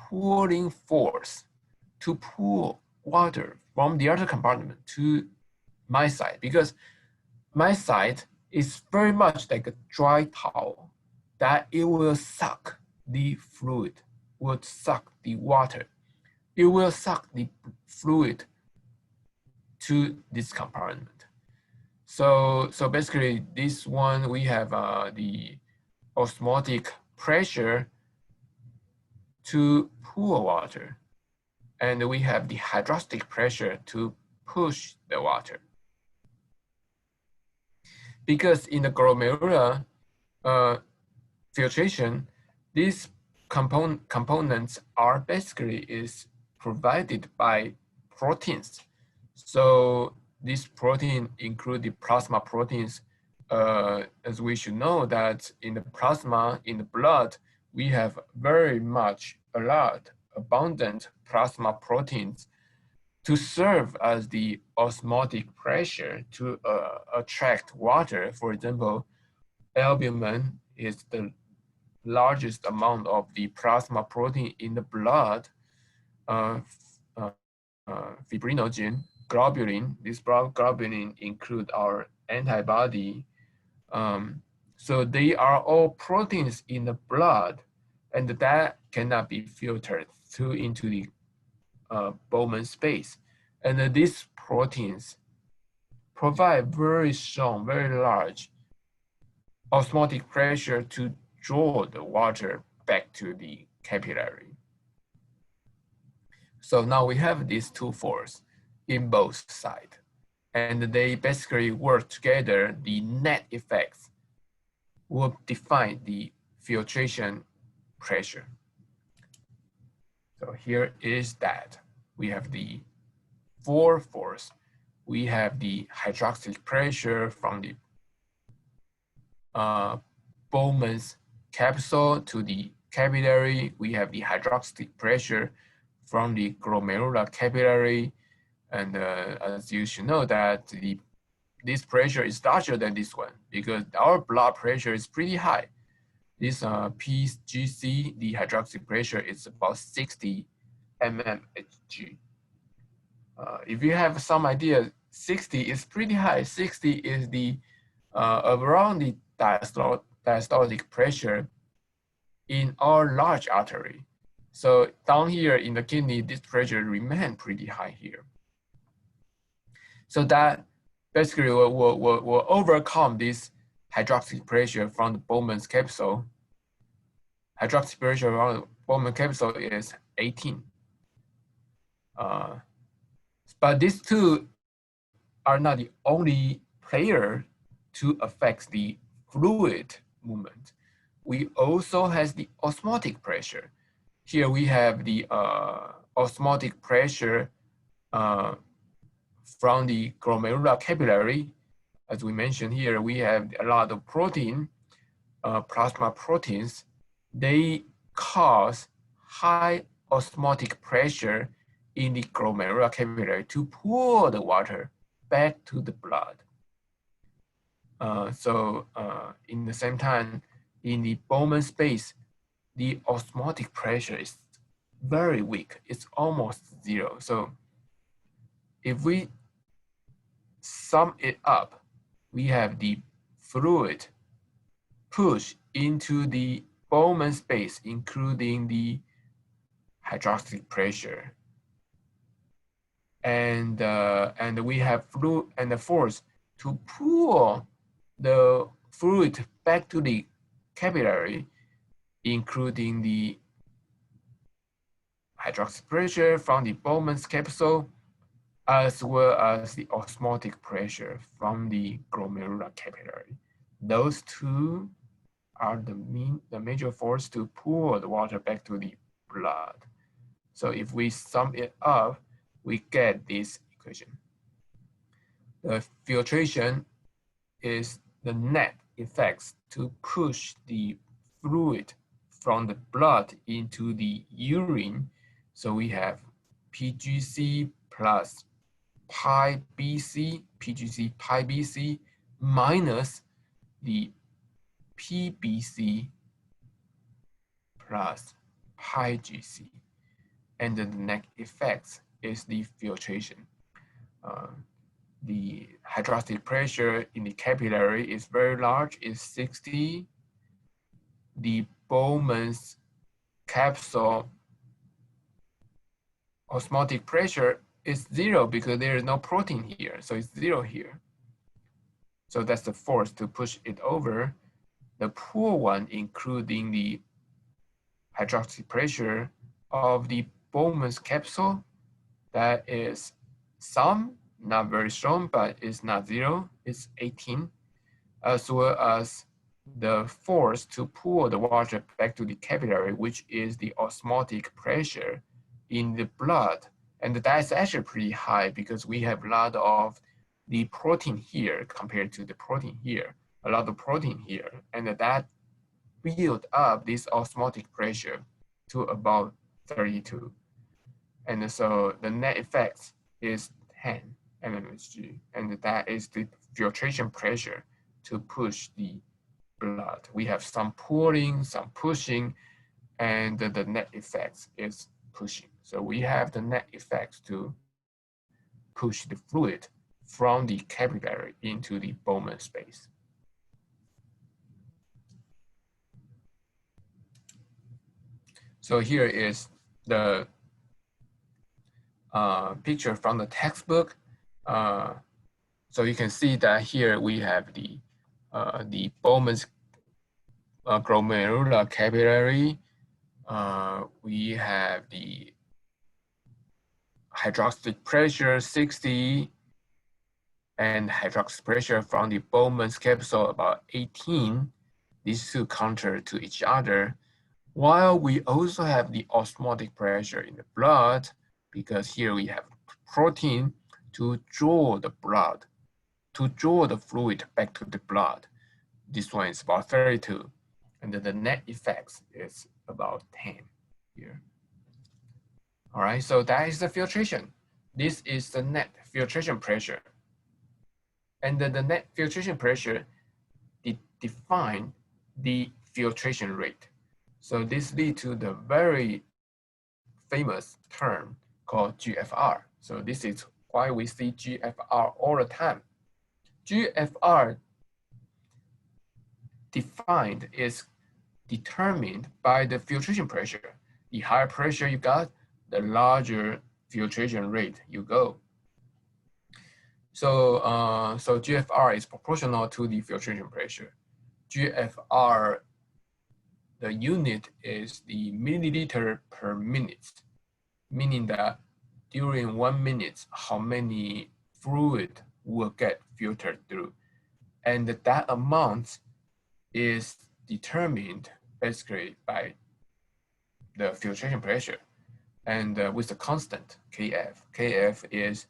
pulling force to pull water from the other compartment to my side, because my side is very much like a dry towel that it will suck the fluid, will suck the water. It will suck the fluid to this compartment. So basically this one, we have the osmotic pressure to pull water, and we have the hydrostatic pressure to push the water. Because in the glomerular filtration, these components are basically provided by proteins. So this protein include the plasma proteins. As we should know that in the plasma, in the blood, we have abundant plasma proteins to serve as the osmotic pressure to attract water. For example, albumin is the largest amount of the plasma protein in the blood. Fibrinogen, globulin, this globulin include our antibody. So they are all proteins in the blood, and that cannot be filtered through into the Bowman space. And these proteins provide very strong, very large osmotic pressure to draw the water back to the capillary. So now we have these two forces in both sides, and they basically work together. The net effects will define the filtration pressure. So here is that. We have the 4 force. We have the hydrostatic pressure from the Bowman's capsule to the capillary. We have the hydrostatic pressure from the glomerular capillary. And as you should know that the this pressure is larger than this one because our blood pressure is pretty high. This PGC, the hydroxy pressure, is about 60 mmHg. If you have some idea, 60 is pretty high. 60 is the around the diastolic pressure in our large artery. So down here in the kidney, this pressure remains pretty high here. So that basically will overcome this hydroxy pressure from the Bowman's capsule. Hydroxy pressure around the Bowman capsule is 18. But these two are not the only player to affect the fluid movement. We also has the osmotic pressure. Here we have the osmotic pressure from the glomerular capillary. As we mentioned here, we have a lot of protein, plasma proteins. They cause high osmotic pressure in the glomerular capillary to pull the water back to the blood. In the same time, in the Bowman space, the osmotic pressure is very weak. It's almost zero. So if we sum it up, we have the fluid push into the Bowman space, including the hydroxy pressure. And we have fluid and the force to pull the fluid back to the capillary, including the hydroxy pressure from the Bowman's capsule, as well as the osmotic pressure from the glomerular capillary. Those two are the major force to pull the water back to the blood. So if we sum it up, we get this equation. The filtration is the net effects to push the fluid from the blood into the urine. So we have PGC plus pi BC, PGC pi BC minus the PBC plus pi GC. And the net effects is the filtration. The hydrostatic pressure in the capillary is very large, is 60. The Bowman's capsule osmotic pressure is 0 because there is no protein here, so it's 0 here. So that's the force to push it over. The poor one, including the hydroxy pressure of the Bowman's capsule, that is some, not very strong, but it's not 0, it's 18, as well as the force to pull the water back to the capillary, which is the osmotic pressure in the blood. And that's actually pretty high because we have a lot of the protein here compared to the protein here, a lot of protein here. And that build up this osmotic pressure to about 32. And so the net effect is 10 mmHg. And that is the filtration pressure to push the blood. We have some pulling, some pushing, and the net effect is pushing. So we have the net effect to push the fluid from the capillary into the Bowman space. So here is the picture from the textbook. So you can see that here we have the Bowman's glomerular capillary. We have the hydroxy pressure 60 and hydroxy pressure from the Bowman's capsule about 18. These two counter to each other. While we also have the osmotic pressure in the blood, because here we have protein to draw the blood, to draw the fluid back to the blood. This one is about 32. And then the net effect is about 10 here. All right, so that is the filtration. This is the net filtration pressure. And the net filtration pressure define the filtration rate. So this leads to the very famous term called GFR. So this is why we see GFR all the time. GFR defined is determined by the filtration pressure. The higher pressure you got, the larger filtration rate you go. So GFR is proportional to the filtration pressure. GFR, the unit is the milliliter per minute, meaning that during 1 minute, how many fluid will get filtered through. And that amount is determined basically by the filtration pressure and with the constant Kf. Kf is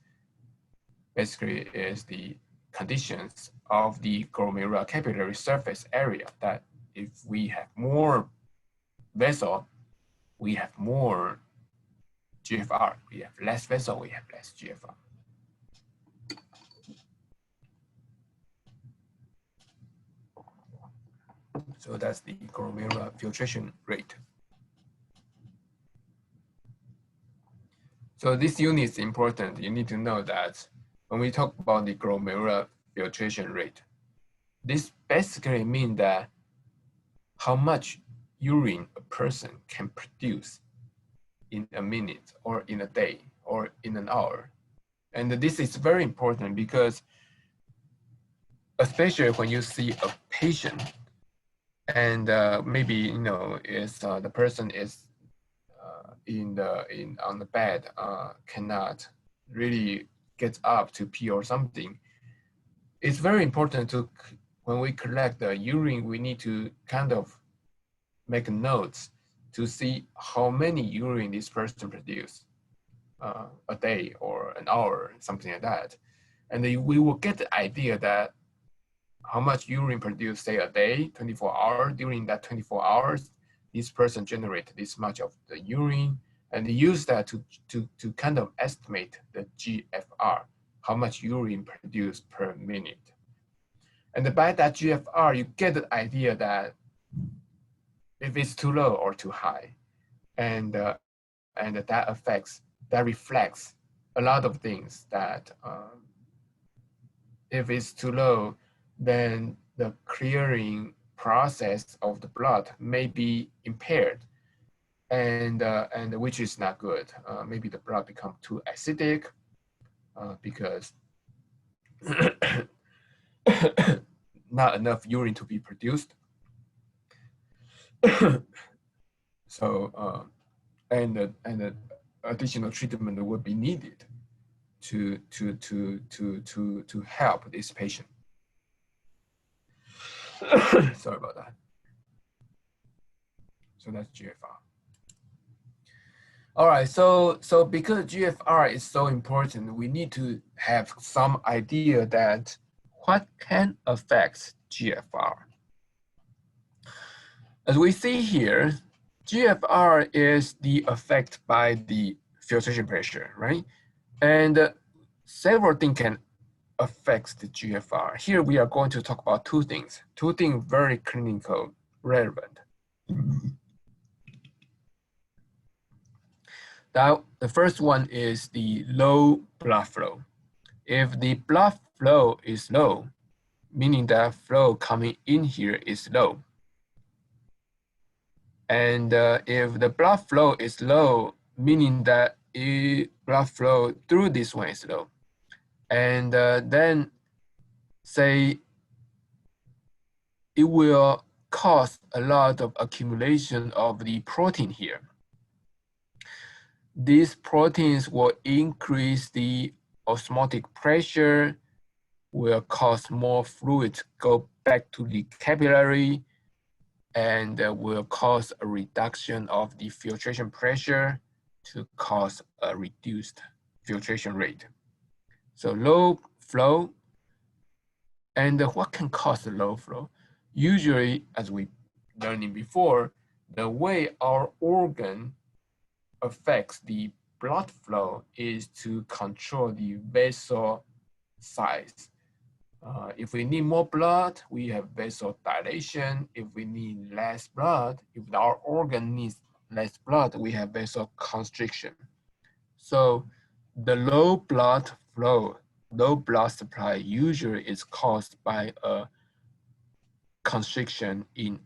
basically is the conditions of the glomerular capillary surface area, that if we have more vessel, we have more GFR. We have less vessel, we have less GFR. So that's the glomerular filtration rate. So this unit is important. You need to know that when we talk about the glomerular filtration rate, this basically means that how much urine a person can produce in a minute or in a day or in an hour. And this is very important because especially when you see a patient and maybe is the person is on the bed, cannot really get up to pee or something. It's very important to, when we collect the urine, we need to kind of make notes to see how many urine this person produce a day or an hour, something like that. And then we will get the idea that how much urine produced, say a day, 24 hours. During that 24 hours, this person generated this much of the urine, and use that to kind of estimate the GFR, how much urine produced per minute. And by that GFR, you get the idea that if it's too low or too high, and that reflects a lot of things. That if it's too low, then the clearing process of the blood may be impaired, and which is not good. Maybe the blood become too acidic because not enough urine to be produced. So and additional treatment would be needed to help this patient. Sorry about that. So that's GFR. All right, so because GFR is so important, we need to have some idea that what can affect GFR. As we see here, GFR is the effect by the filtration pressure, right? And several things can affect the GFR. Here we are going to talk about two things very clinical relevant. Now, the first one is the low blood flow. If the blood flow is low, meaning that flow coming in here is low. And if the blood flow is low, meaning that blood flow through this one is low. And then say it will cause a lot of accumulation of the protein here. These proteins will increase the osmotic pressure, will cause more fluid to go back to the capillary, and will cause a reduction of the filtration pressure to cause a reduced filtration rate. So low flow, and what can cause the low flow? Usually, as we learning before, the way our organ affects the blood flow is to control the vessel size. If we need more blood, we have vasodilation. If we need less blood, if our organ needs less blood, we have vasoconstriction. So the low blood flow, low blood supply usually is caused by a constriction in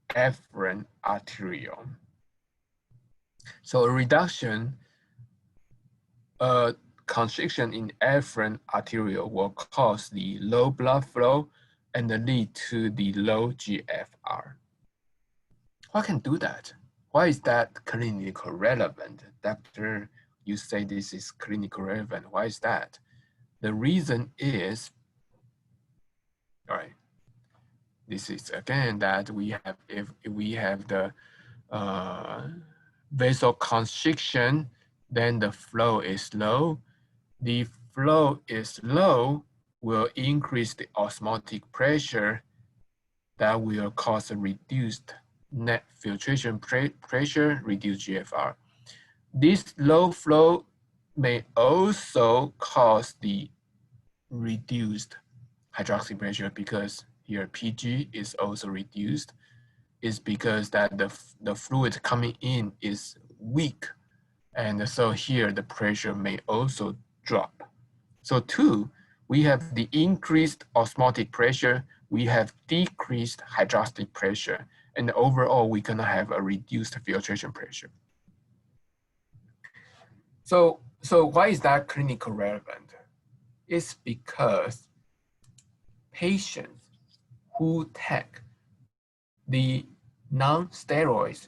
afferent arteriole. So a reduction, constriction in afferent arteriole will cause the low blood flow and lead to the low GFR. What can do that? Why is that clinically relevant? Doctor, you say this is clinically relevant. Why is that? The reason is, all right, this is again that we have, if we have the vasoconstriction, then the flow is low. The flow is low will increase the osmotic pressure that will cause a reduced net filtration pressure, reduced GFR. This low flow may also cause the reduced hydroxy pressure because here PG is also reduced. Is because that the fluid coming in is weak. And so here the pressure may also drop. So two, we have the increased osmotic pressure, we have decreased hydrostatic pressure, and overall we're gonna have a reduced filtration pressure. So why is that clinically relevant? It's because patients who take the non-steroids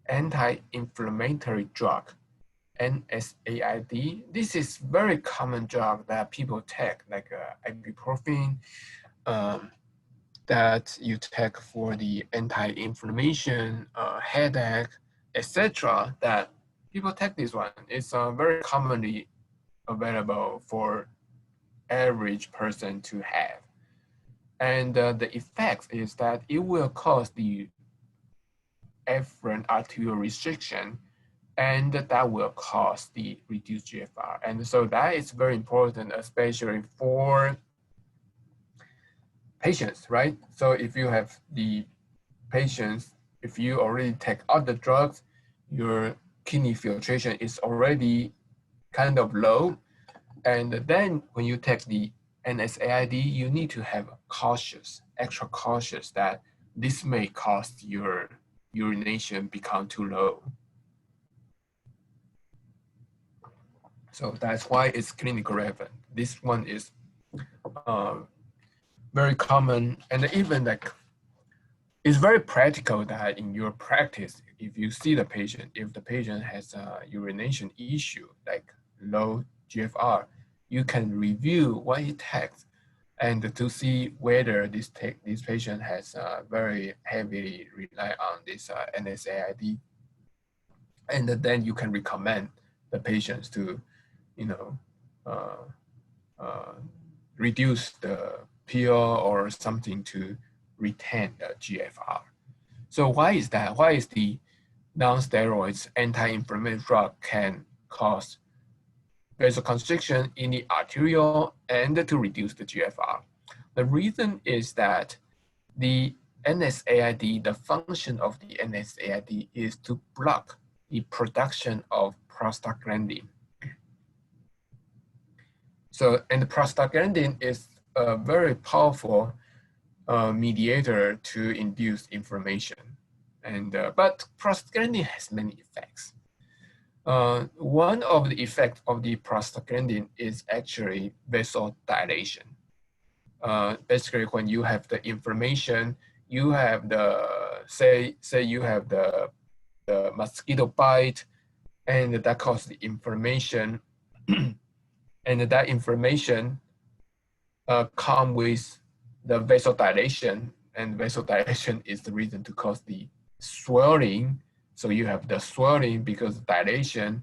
anti-inflammatory drug, NSAID. This is very common drug that people take, like ibuprofen, that you take for the anti-inflammation, headache, etc. That people take this one. It's very commonly available for average person to have. And the effect is that it will cause the afferent arterial restriction, and that will cause the reduced GFR. And so that is very important, especially for patients, right? So if you have the patients, if you already take other drugs, your kidney filtration is already kind of low. And then when you take the NSAID, you need to have cautious, extra cautious that this may cause your urination become too low. So that's why it's clinical relevant. This one is very common, and even like it's very practical that in your practice, if you see the patient, if the patient has a urination issue like low GFR, you can review what he takes and to see whether this patient has very heavily rely on this NSAID, and then you can recommend the patients to, reduce the pill or something to retain the GFR. So why is that? Why is the non-steroids anti-inflammatory drug can cause vasoconstriction in the arteriole and to reduce the GFR? The reason is that the NSAID, the function of the NSAID is to block the production of prostaglandin. So, and the prostaglandin is a very powerful mediator to induce inflammation. And, but prostaglandin has many effects. One of the effects of the prostaglandin is actually vasodilation. Basically, when you have the inflammation, you have the, say you have the mosquito bite, and that causes the inflammation. And that inflammation comes with the vasodilation, and vasodilation is the reason to cause the swelling. So you have the swelling because dilation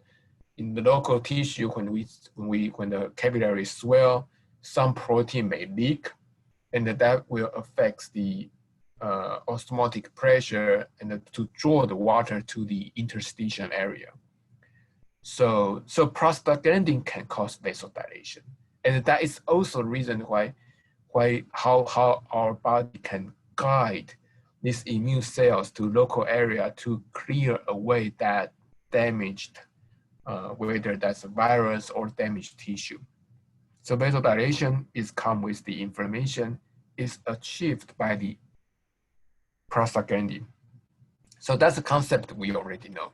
in the local tissue. When the capillary swell, some protein may leak, and that will affect the osmotic pressure and to draw the water to the interstitial area. So prostaglandin can cause vasodilation, and that is also the reason why how our body can guide these immune cells to local area to clear away that damaged, whether that's a virus or damaged tissue. So vasodilation is come with the inflammation is achieved by the prostaglandin. So that's a concept we already know.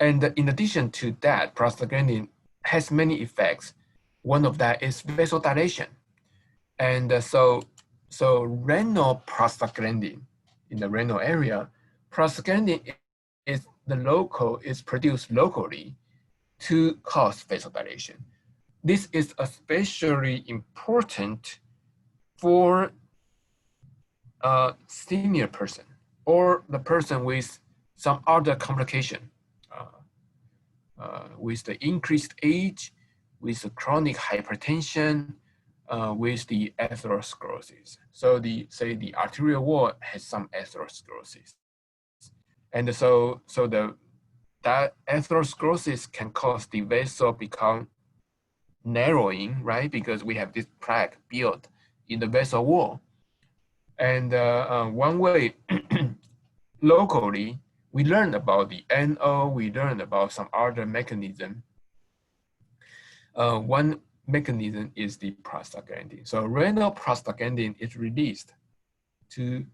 And in addition to that, prostaglandin has many effects. One of that is vasodilation. And so renal prostaglandin in the renal area, prostaglandin is produced locally to cause vasodilation. This is especially important for a senior person or the person with some other complication, with the increased age, with the chronic hypertension, with the atherosclerosis. So the arterial wall has some atherosclerosis. And so that atherosclerosis can cause the vessel become narrowing, right? Because we have this plaque built in the vessel wall. And one way, locally, we learned about the NO, we learned about some other mechanism. One mechanism is the prostaglandin. So renal prostaglandin is released to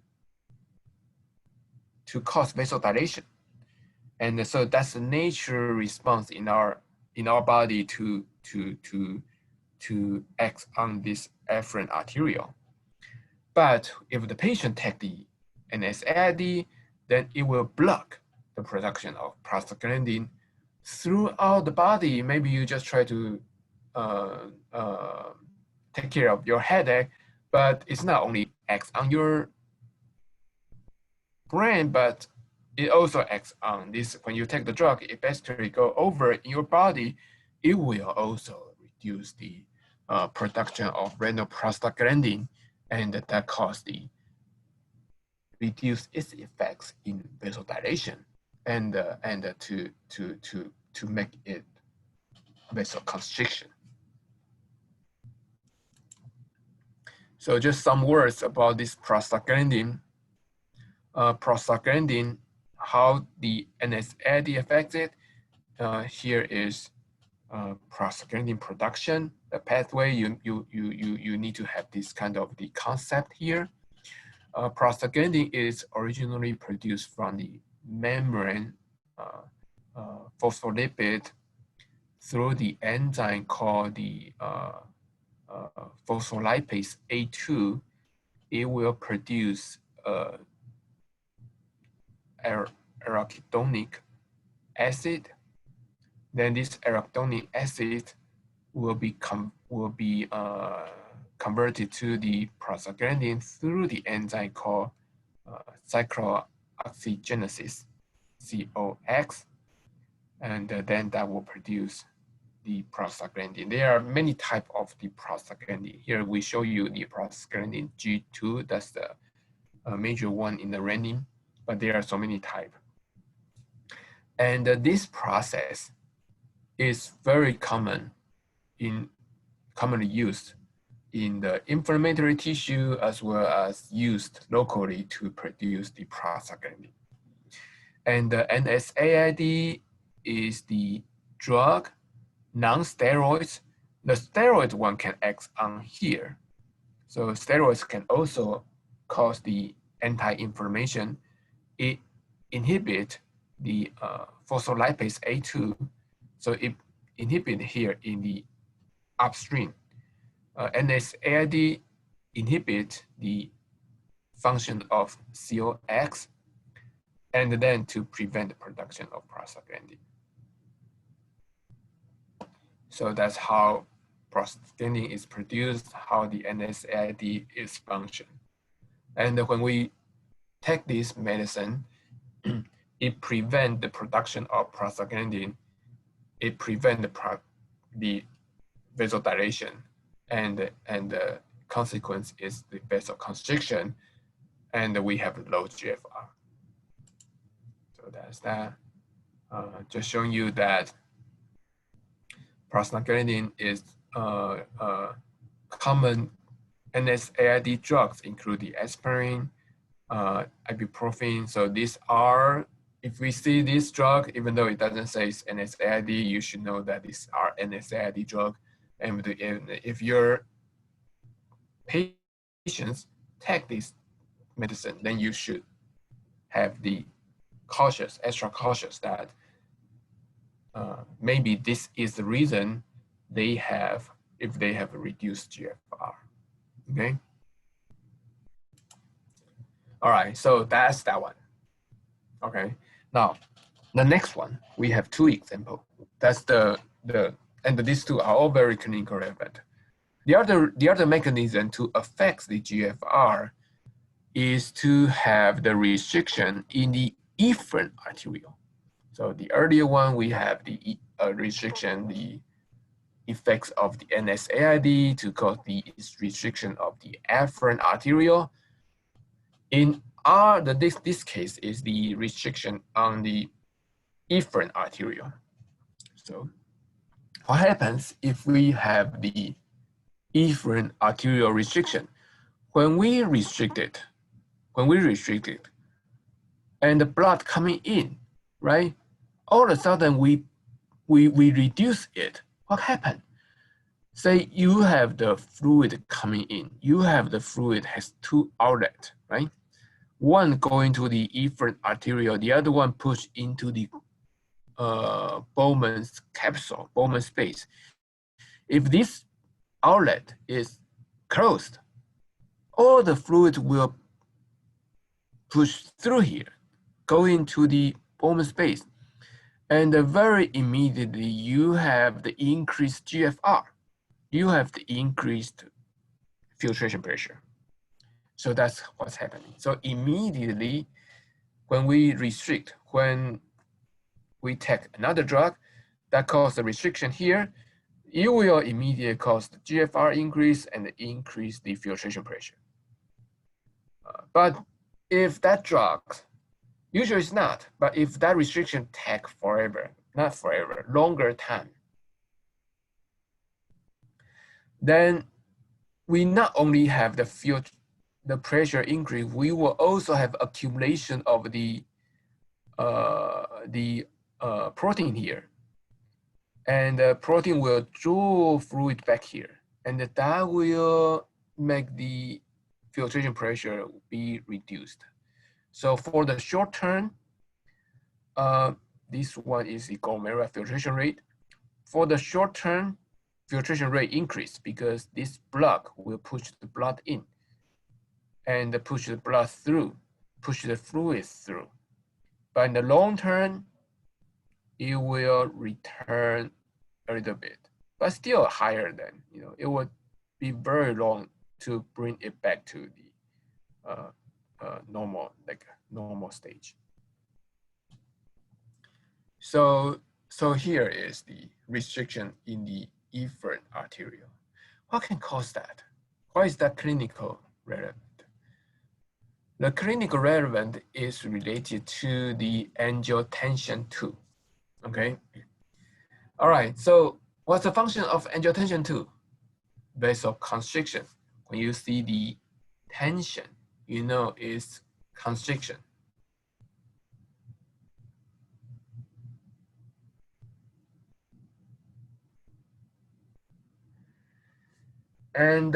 cause vasodilation. And so that's the natural response in our body to act on this afferent arteriole. But if the patient take the NSAID, then it will block the production of prostaglandin throughout the body. Maybe you just try to take care of your headache, but it's not only acts on your brain, but it also acts on this. When you take the drug, it basically go over in your body. It will also reduce the production of renal prostaglandin, and that cause the reduce its effects in vasodilation, and to make it vasoconstriction. So just some words about this prostaglandin. Prostaglandin, how the NSAID affects it. Here is prostaglandin production, the pathway. You need to have this kind of the concept here. Prostaglandin is originally produced from the membrane phospholipid through the enzyme called the phospholipase A2. It will produce arachidonic acid. Then this arachidonic acid will be converted to the prostaglandin through the enzyme called cyclooxygenases, COX, and then that will produce the prostaglandin. There are many types of the prostaglandin. Here we show you the prostaglandin G2, that's the major one in the renin, but there are so many types. And this process is very commonly used in the inflammatory tissue, as well as used locally to produce the prostaglandin. And the NSAID is the drug, non-steroids. The steroid one can act on here. So steroids can also cause the anti-inflammation. It inhibits the phospholipase A2. So it inhibits here in the upstream. NSAID inhibits the function of COX, and then to prevent the production of prostaglandin. So that's how prostaglandin is produced, how the NSAID is functioned. And when we take this medicine, it prevents the production of prostaglandin. It prevents the vasodilation, and the consequence is the vasoconstriction, and we have low GFR. So that's that. Just showing you that prostaglandin is common NSAID drugs include the aspirin, ibuprofen. So these are, if we see this drug, even though it doesn't say it's NSAID, you should know that these are NSAID drug. And if your patients take this medicine, then you should have the extra cautious that maybe this is the reason they have, if they have a reduced GFR, okay? All right, so that's that one, okay? Now, the next one, we have two examples. That's and these two are all very clinical relevant. The other mechanism to affect the GFR is to have the restriction in the efferent arteriole. So the earlier one, we have the restriction, the effects of the NSAID to cause the restriction of the afferent arteriole. In this case is the restriction on the efferent arteriole. So what happens if we have the efferent arterial restriction? When we restrict it, and the blood coming in, right? All of a sudden we reduce it. What happened? Say you have the fluid coming in. You have the fluid has two outlets, right? One going to the efferent arteriole, the other one push into the Bowman's capsule, Bowman's space. If this outlet is closed, all the fluid will push through here, go into the Bowman space, and very immediately you have the increased GFR. You have the increased filtration pressure. So that's what's happening. So immediately when we restrict, when we take another drug that causes a restriction here, it will immediately cause the GFR increase and increase the filtration pressure. But if that drug, usually it's not, but if that restriction takes forever, not forever, longer time, then we not only have the pressure increase, we will also have accumulation of the protein here. And the protein will draw fluid back here. And that will make the filtration pressure be reduced. So for the short term, this one is the glomerular filtration rate. For the short term, filtration rate increase because this block will push the blood in and push the blood through, push the fluid through. But in the long term, it will return a little bit, but still higher than, it would be very long to bring it back to the normal stage. So here is the restriction in the efferent arteriole. What can cause that? Why is that clinical relevant? The clinical relevant is related to the angiotensin 2. Okay. All right. So what's the function of angiotensin 2? Vasoconstriction. When you see the tension, it's constriction. And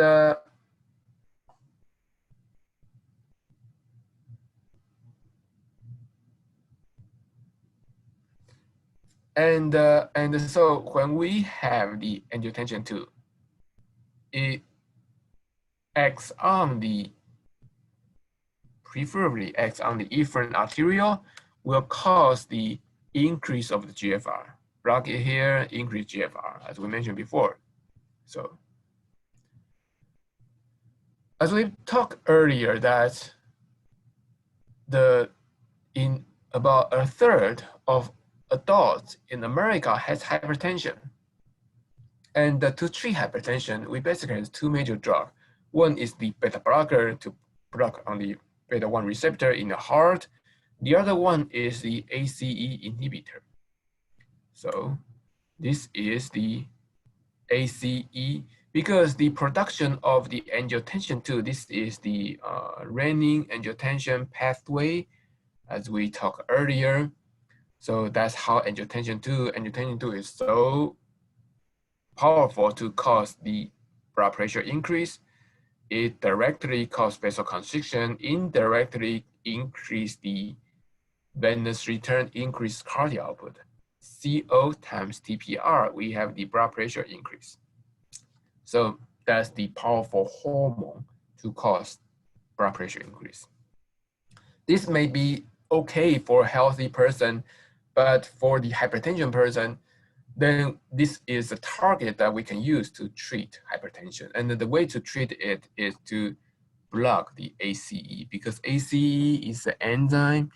so when we have the angiotensin 2, it preferably acts on the efferent arteriole, will cause the increase of the GFR. Block it here, increase GFR, as we mentioned before. So, as we talked earlier, that in about a third of adults in America has hypertension. And to treat hypertension, we basically have two major drugs. One is the beta blocker to block on the beta-1 receptor in the heart. The other one is the ACE inhibitor. So this is the ACE because the production of the angiotensin II, this is the renin-angiotensin pathway, as we talked earlier. So that's how angiotensin II is so powerful to cause the blood pressure increase. It directly causes vasoconstriction, indirectly increase the venous return, increase cardiac output. CO times TPR, we have the blood pressure increase. So that's the powerful hormone to cause blood pressure increase. This may be okay for a healthy person, but for the hypertension person, then this is a target that we can use to treat hypertension. And the way to treat it is to block the ACE, because ACE is the enzyme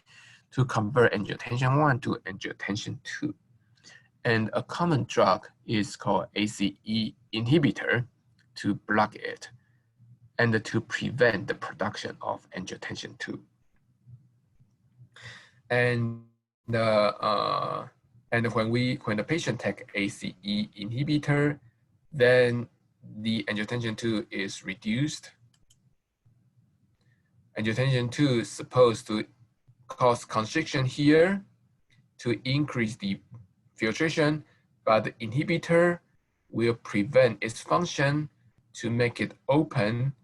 to convert angiotensin 1 to angiotensin 2. And a common drug is called ACE inhibitor to block it and to prevent the production of angiotensin 2. And when the patient take ACE inhibitor, then the angiotensin 2 is reduced. Angiotensin 2 is supposed to cause constriction here to increase the filtration, but the inhibitor will prevent its function to make it open.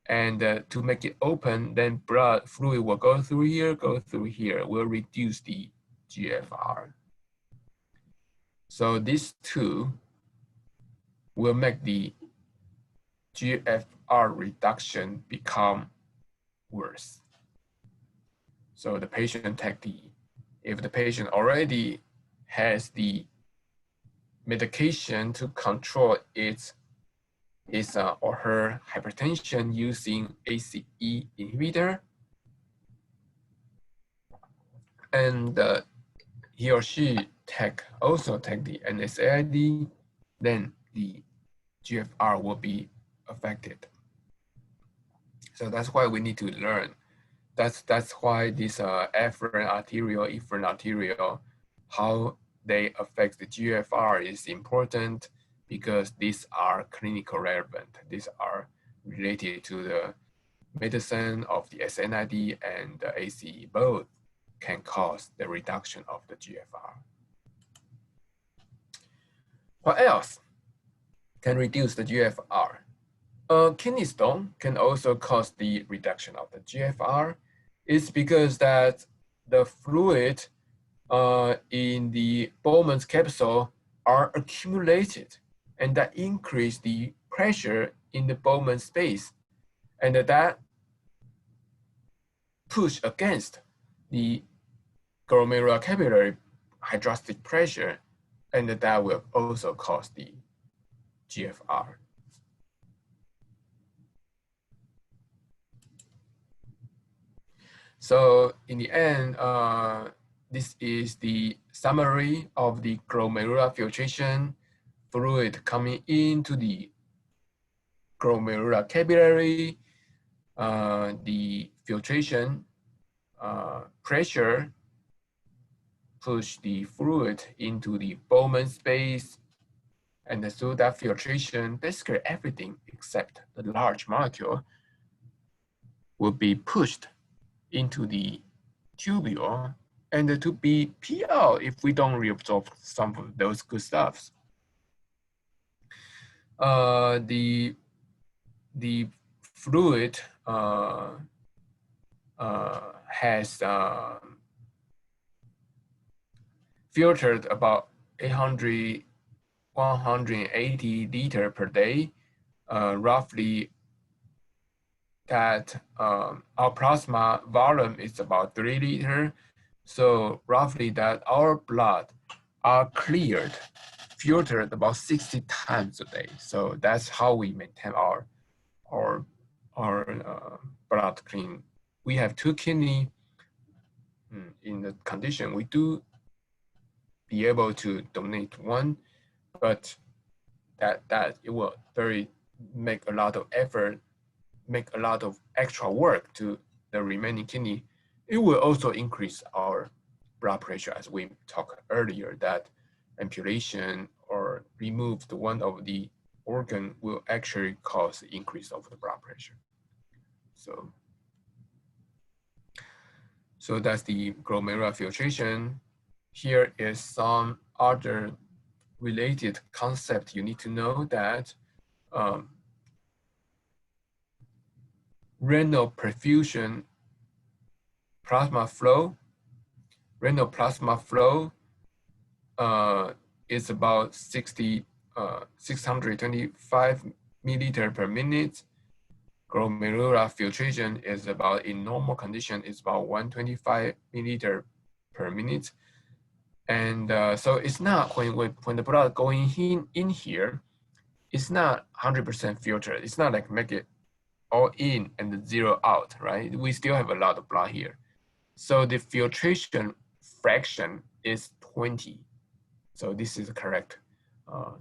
And to make it open, then blood fluid will go through here, will reduce the GFR. So these two will make the GFR reduction become worse. So the patient if the patient already has the medication to control its or her hypertension using ACE inhibitor, and he or she also take the NSAID, then the GFR will be affected. So that's why we need to learn. That's why this afferent arterial, efferent arterial, how they affect the GFR is important, because these are clinical relevant. These are related to the medicine of the SNID and the ACE. Both can cause the reduction of the GFR. What else can reduce the GFR? Kidney stone can also cause the reduction of the GFR. It's because that the fluid in the Bowman's capsule are accumulated, and that increase the pressure in the Bowman space, and that push against the glomerular capillary hydrostatic pressure, and that will also cause the GFR. So in the end, this is the summary of the glomerular filtration fluid coming into the glomerular capillary, the filtration pressure push the fluid into the Bowman space, and through that filtration, basically everything except the large molecule will be pushed into the tubule and to be pee out if we don't reabsorb some of those good stuffs. The fluid has filtered about 180 liter per day, roughly that our plasma volume is about 3 liter. So roughly that our blood are cleared, filtered about 60 times a day. So that's how we maintain our blood clean. We have 2 kidney. In the condition, we do be able to donate 1, but that it will make a lot of effort, make a lot of extra work to the remaining kidney. It will also increase our blood pressure, as we talked earlier, that amputation or remove one organ will actually cause the increase of the blood pressure. So that's the glomerular filtration. Here is some other related concept you need to know that renal perfusion plasma flow, is about 625 milliliter per minute. Glomerular filtration is about, in normal condition, is about 125 milliliter per minute. And so it's not, when the blood going in here, it's not 100% filtered. It's not like make it all in and zero out, right? We still have a lot of blood here. So the filtration fraction is 20. So this is the correct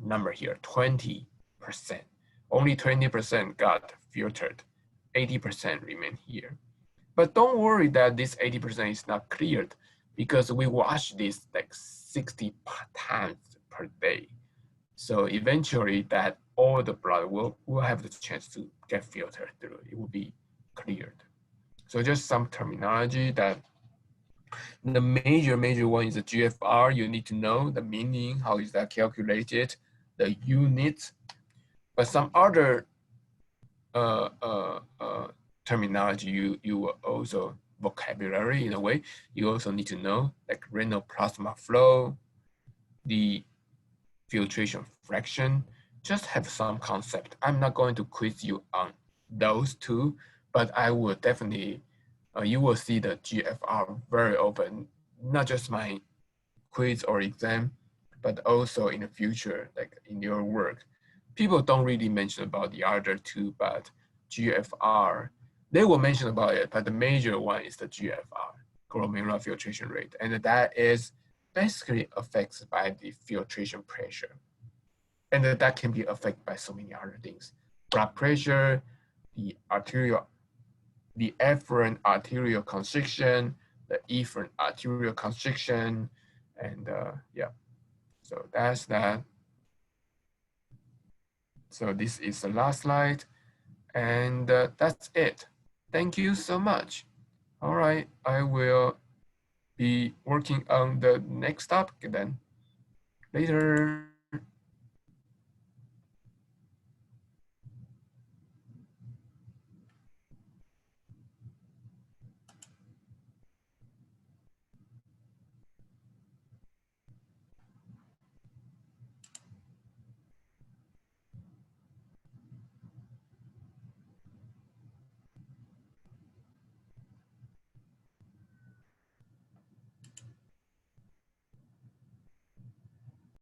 number here, 20%. Only 20% got filtered, 80% remain here. But don't worry that this 80% is not cleared, because we wash this like 60 times per day. So eventually that all the blood will have the chance to get filtered through. It will be cleared. So just some terminology that the major one is the GFR. You need to know the meaning, how is that calculated, the unit. But some other terminology you will also, vocabulary in a way, you also need to know, like renal plasma flow, the filtration fraction. Just have some concept. I'm not going to quiz you on those two, but I will definitely, you will see the GFR very often, not just my quiz or exam, but also in the future, like in your work. People don't really mention about the other two, but GFR, they will mention about it, but the major one is the GFR, glomerular filtration rate. And that is basically affected by the filtration pressure. And that can be affected by so many other things. Blood pressure, the afferent arterial constriction, the efferent arterial constriction, and yeah. So that's that. So this is the last slide, and that's it. Thank you so much. All right, I will be working on the next topic then. Later.